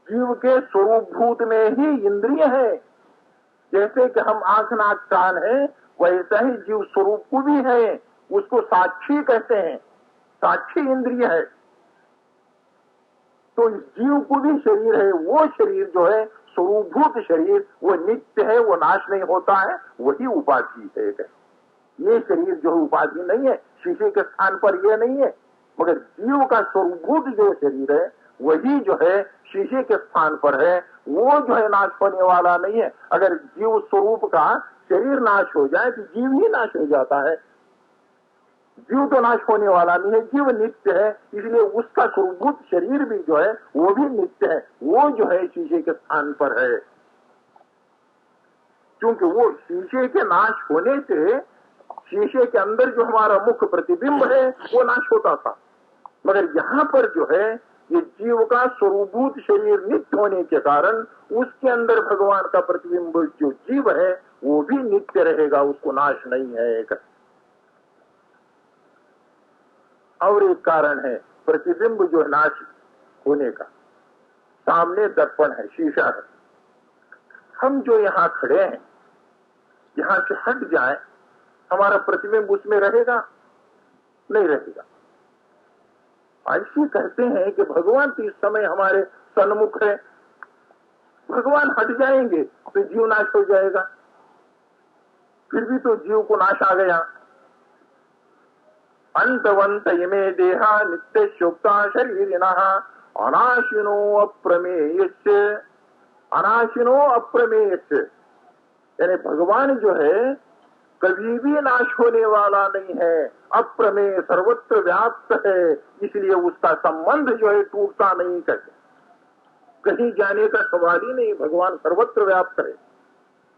B: जीव के स्वरूपभूत में ही इंद्रिय है। जैसे कि हम आंख नाक कान है, वैसा ही जीव स्वरूप को भी है, उसको साक्षी कहते हैं, साक्षी इंद्रिय है। तो इस जीव को भी शरीर है, वो शरीर जो है स्वरूपभूत शरीर, वो नित्य है, वो नाश नहीं होता है, वही उपाधि है। ये शरीर जो उपाधि नहीं है, शीशे के स्थान पर ये नहीं है, मगर जीव का स्वरूपभूत जो शरीर है वही जो है शीशे के स्थान पर है, वो जो है नाश होने वाला नहीं है। अगर जीव स्वरूप का शरीर नाश हो जाए तो जीव ही नाश हो जाता है। जीव तो नाश होने वाला नहीं है, जीव नित्य है, इसलिए उसका स्वरूपभूत शरीर भी जो है वो भी नित्य है, वो जो है शीशे के स्थान पर है। क्योंकि वो शीशे के नाश होने से शीशे के अंदर जो हमारा मुख्य प्रतिबिंब है वो नाश होता था, मगर यहाँ पर जो है ये जीव का स्वरूपभूत शरीर नित्य होने के कारण उसके अंदर भगवान का प्रतिबिंब जो जीव है वो भी नित्य रहेगा, उसको नाश नहीं है। और एक कारण है प्रतिबिंब जो नाश होने का, सामने दर्पण है, शीशा है, हम जो यहाँ खड़े हैं यहाँ से हट जाए हमारा प्रतिबिंब उसमें रहेगा? नहीं रहेगा। ऐसे कहते हैं कि भगवान तो इस समय हमारे सन्मुख है, भगवान हट जाएंगे तो जीव नाश हो जाएगा, फिर भी तो जीव को नाश आ गया। अंतवंत इमे देहा नित्य शोक्ता शरीरिणः अनाशिनो अप्रमेयस्य, अनाशिनो अप्रमेयस्य यानी भगवान जो है कभी भी नाश होने वाला नहीं है, अप्रमेय सर्वत्र व्याप्त है, इसलिए उसका संबंध जो है टूटता नहीं, कहते कहीं जाने का सवाल ही नहीं, भगवान सर्वत्र व्याप्त है।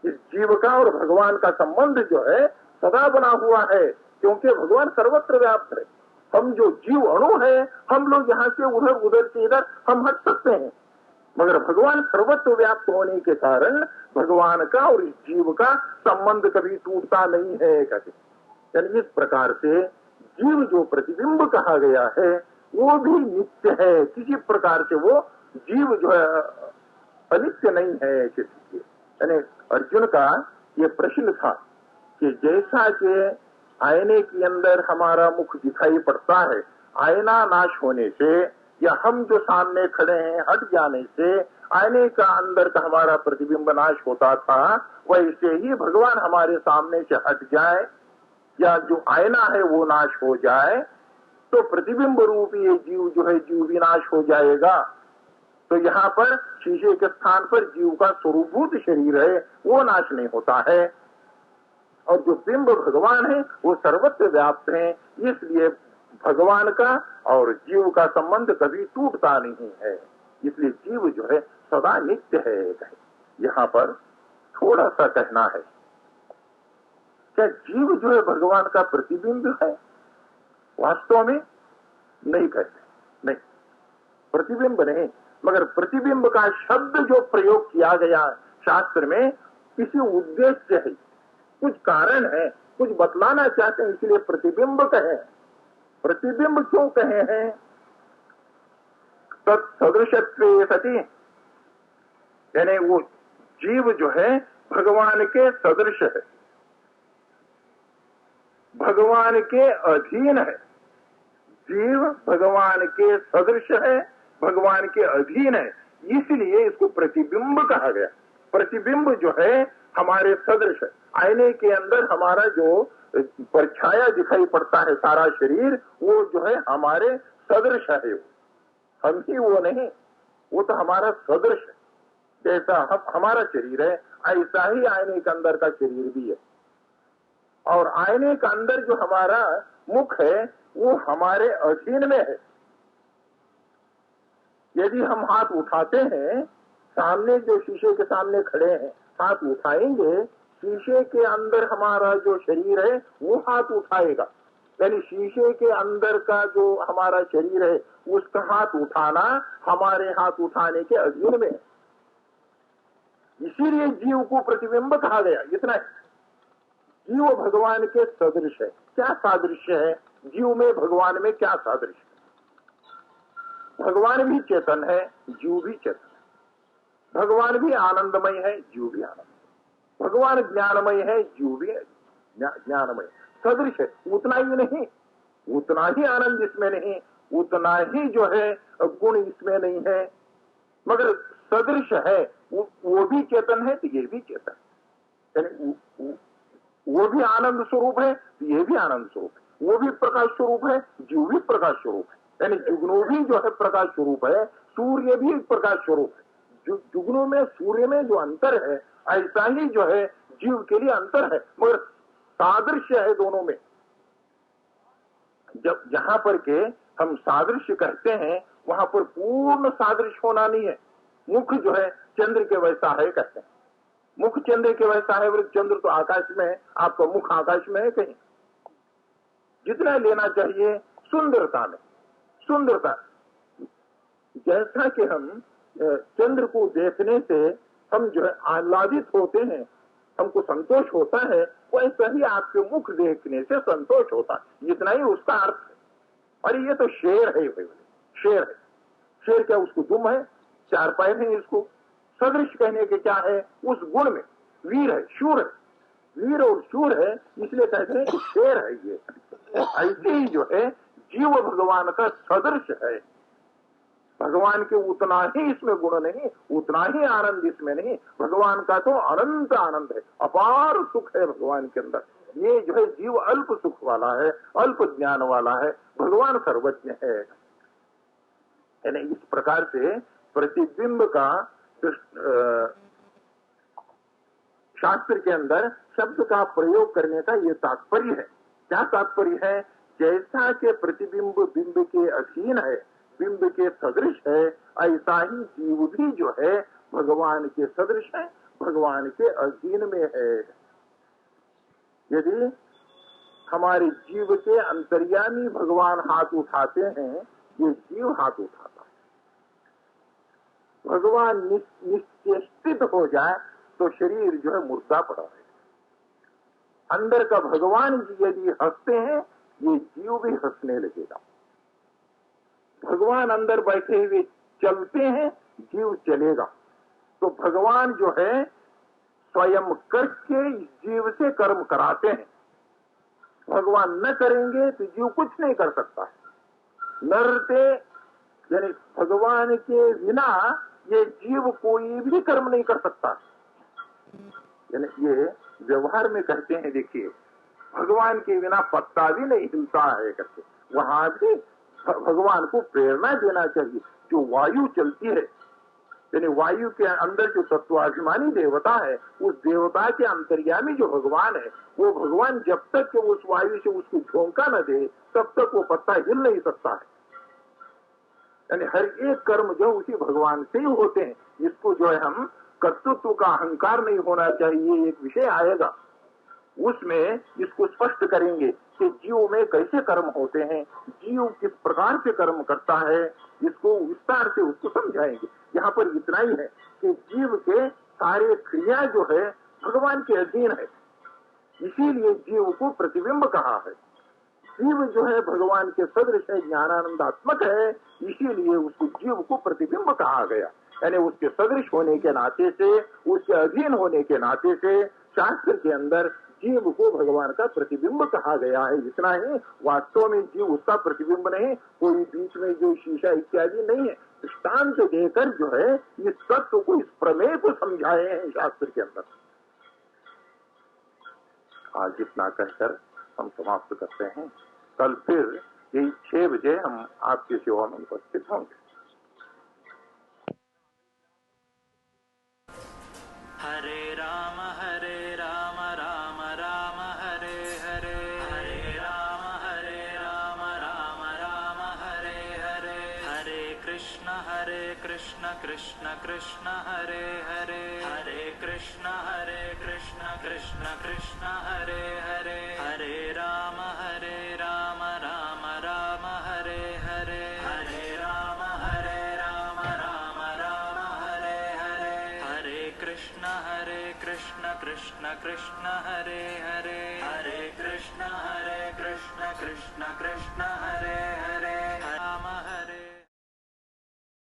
B: इस जीव का और भगवान का संबंध जो है सदा बना हुआ है, क्योंकि भगवान सर्वत्र व्याप्त है। हम जो जीव अणु है, हम लोग यहाँ से उधर, उधर से इधर हम हट सकते हैं, मगर भगवान सर्वत्र व्याप्त होने के कारण भगवान का और इस जीव का संबंध कभी टूटता नहीं है, कहते। यानी इस प्रकार से जीव जो प्रतिबिंब कहा गया है वो भी नित्य है, किसी प्रकार से वो जीव जो है अनित्य नहीं है किसी के। यानी अर्जुन का ये प्रश्न था कि जैसा कि आईने के अंदर हमारा मुख दिखाई पड़ता है, आईना नाश होने से या हम जो सामने खड़े हैं हट जाने से आईने का अंदर का हमारा प्रतिबिंब नाश होता था, वैसे ही भगवान हमारे सामने से हट जाए या जो आईना है वो नाश हो जाए तो प्रतिबिंब रूप ये जीव जो है जीव विनाश हो जाएगा। तो यहाँ पर शीशे के स्थान पर जीव का स्वरूपभूत शरीर है वो नाश नहीं होता है, और जो बिंब भगवान है वो सर्वत्र व्याप्त है, इसलिए भगवान का और जीव का संबंध कभी टूटता नहीं है, इसलिए जीव जो है सदा नित्य है। यहाँ पर थोड़ा सा कहना है, क्या जीव जो है भगवान का प्रतिबिंब है? वास्तव में नहीं कहते, नहीं, प्रतिबिंब नहीं, मगर प्रतिबिंब का शब्द जो प्रयोग किया गया शास्त्र में किसी उद्देश्य है, कुछ कारण है, कुछ बतलाना चाहते हैं, इसलिए प्रतिबिंब कहे। प्रतिबिंब क्यों कहे हैं? सदृशत्वे सति, यानी वो जीव जो है भगवान के सदृश है, भगवान के अधीन है। जीव भगवान के सदृश है, भगवान के अधीन है, इसलिए इसको प्रतिबिंब कहा गया। प्रतिबिंब जो है हमारे सदृश है, आईने के अंदर हमारा जो परछाया दिखाई पड़ता है सारा शरीर, वो जो है हमारे सदृश है, हम ही वो नहीं, वो तो हमारा सदृश है। जैसा हमारा शरीर है ऐसा ही आईने के अंदर का शरीर भी है, और आईने के अंदर जो हमारा मुख है वो हमारे अधीन में है। यदि हम हाथ उठाते हैं, सामने जो शीशे के सामने खड़े हैं हाथ उठाएंगे, शीशे के अंदर हमारा जो शरीर है वो हाथ उठाएगा, यानी शीशे के अंदर का जो हमारा शरीर है उसका हाथ उठाना हमारे हाथ उठाने के अधीन में है। इसीलिए जीव को प्रतिबिंब कहा गया। इतना है, जीव भगवान के सदृश है। क्या सादृश्य है जीव में, भगवान में क्या सादृश्य है? भगवान भी चेतन है, जीव भी चेतन है। भगवान भी आनंदमय है, जीव भी आनंदमय। भगवान ज्ञानमय है, जीव भी ज्ञानमय। सदृश है, उतना ही नहीं, उतना ही आनंद इसमें नहीं, उतना ही जो है गुण इसमें नहीं है, मगर सदृश है। वो भी चेतन है तो ये भी चेतन है, यानी वो भी आनंद स्वरूप है तो ये भी आनंद स्वरूप है। वो भी प्रकाश स्वरूप है, जीव भी प्रकाश स्वरूप है, यानी जुगनू भी जो है प्रकाश स्वरूप है, सूर्य भी प्रकाश स्वरूप है। जुगनू में सूर्य में जो अंतर है, ऐसा ही जो है जीव के लिए अंतर है, मगर सादृश्य है दोनों में। जब जहां पर के हम सादृश्य कहते हैं वहां पर पूर्ण सादृश्य होना नहीं है। मुख जो है चंद्र के वैसा है कहते हैं, मुख चंद्र के वैसा है, चंद्र तो आकाश में है, आपका मुख आकाश में है कहीं। जितना लेना चाहिए सुंदरता में, सुंदरता जैसा कि हम चंद्र को देखने से हम जो है आह्लादित होते हैं, हमको संतोष होता है, वैसा ही आपके मुख देखने से संतोष होता है। इतना ही उसका अर्थ है। और ये तो शेर है भाई, शेर है। शेर क्या उसको दुम है, चार पैर है। इसको सदृश कहने के क्या है, उस गुण में वीर है, शूर है, वीर और शूर है, इसलिए कहते हैं कि शेर है ये। ऐसे ही जो है जीव भगवान का सदृश है। भगवान के उतना ही इसमें गुण नहीं, उतना ही आनंद इसमें नहीं। भगवान का तो अनंत आनंद है, अपार सुख है भगवान के अंदर। ये जो है जीव अल्प सुख वाला है, अल्प ज्ञान वाला है, भगवान सर्वज्ञ है। यानी इस प्रकार से प्रतिबिंब का शास्त्र के अंदर शब्द का प्रयोग करने का ये तात्पर्य है। क्या तात्पर्य है? जैसा के प्रतिबिंब बिंब के अधीन है, बिंब के सदृश है, ऐसा ही जीव भी जो है भगवान के सदृश है, भगवान के अधीन में है। यदि हमारे जीव के अंतर्यामी भगवान हाथ उठाते हैं, ये जीव हाथ उठाता है। भगवान निश्चेष्टित हो जाए तो शरीर जो है मुर्दा पड़ा है। अंदर का भगवान यदि हंसते हैं, ये जीव भी हंसने लगेगा। भगवान अंदर बैठे हुए चलते हैं, जीव चलेगा। तो भगवान जो है स्वयं करके जीव से कर्म कराते हैं। भगवान न करेंगे तो जीव कुछ नहीं कर सकता। नरते यानी भगवान के बिना ये जीव कोई भी कर्म नहीं कर सकता। यानी ये व्यवहार में कहते हैं, देखिए भगवान के बिना पत्ता भी नहीं हिलता है करके, वहां भी भगवान को प्रेरणा देना चाहिए। जो वायु चलती है, यानी वायु के अंदर जो तत्वाभिमानी देवता है, उस देवता के अंतर्यामी जो भगवान है, वो भगवान जब तक कि उस वायु से उसको झोंका न दे, तब तक वो पत्ता हिल नहीं सकता है। यानी हर एक कर्म जो उसी भगवान से ही होते हैं। इसको जो है हम कर्तृत्व का अहंकार नहीं होना चाहिए, एक विषय आएगा उसमें इसको स्पष्ट करेंगे कि जीव में कैसे कर्म होते हैं, जीव किस प्रकार से कर्म करता है, इसको विस्तार से उसको समझाएंगे। यहाँ पर इतना ही है कि जीव के सारे क्रिया जो है भगवान के अधीन है, इसीलिए जीव को प्रतिबिंब कहा है। जीव जो है भगवान के सदृश है, ज्ञानानंदात्मक है, इसीलिए उसको जीव को प्रतिबिंब कहा गया। यानी उसके सदृश होने के नाते से, उसके अधीन होने के नाते से शास्त्र के अंदर जीव को भगवान का प्रतिबिंब कहा गया है। इतना ही, वास्तव में जीव उसका प्रतिबिंब नहीं, कोई बीच में जो शीशा इत्यादि नहीं है। दृष्टांत देकर जो है इस तत्व को, इस प्रमेय को समझाए हैं शास्त्र के अंदर। आज इतना कहकर हम समाप्त करते हैं। कल फिर यही 6 बजे हम आपकी सेवा में उपस्थित होंगे।
A: हरे राम राम राम हरे हरे, हरे राम राम कृष्ण कृष्ण कृष्ण हरे हरे, हरे कृष्ण कृष्ण कृष्ण हरे हरे, हरे राम राम राम हरे हरे, हरे राम राम राम हरे हरे, हरे कृष्ण कृष्ण कृष्ण हरे हरे, हरे कृष्ण कृष्ण कृष्ण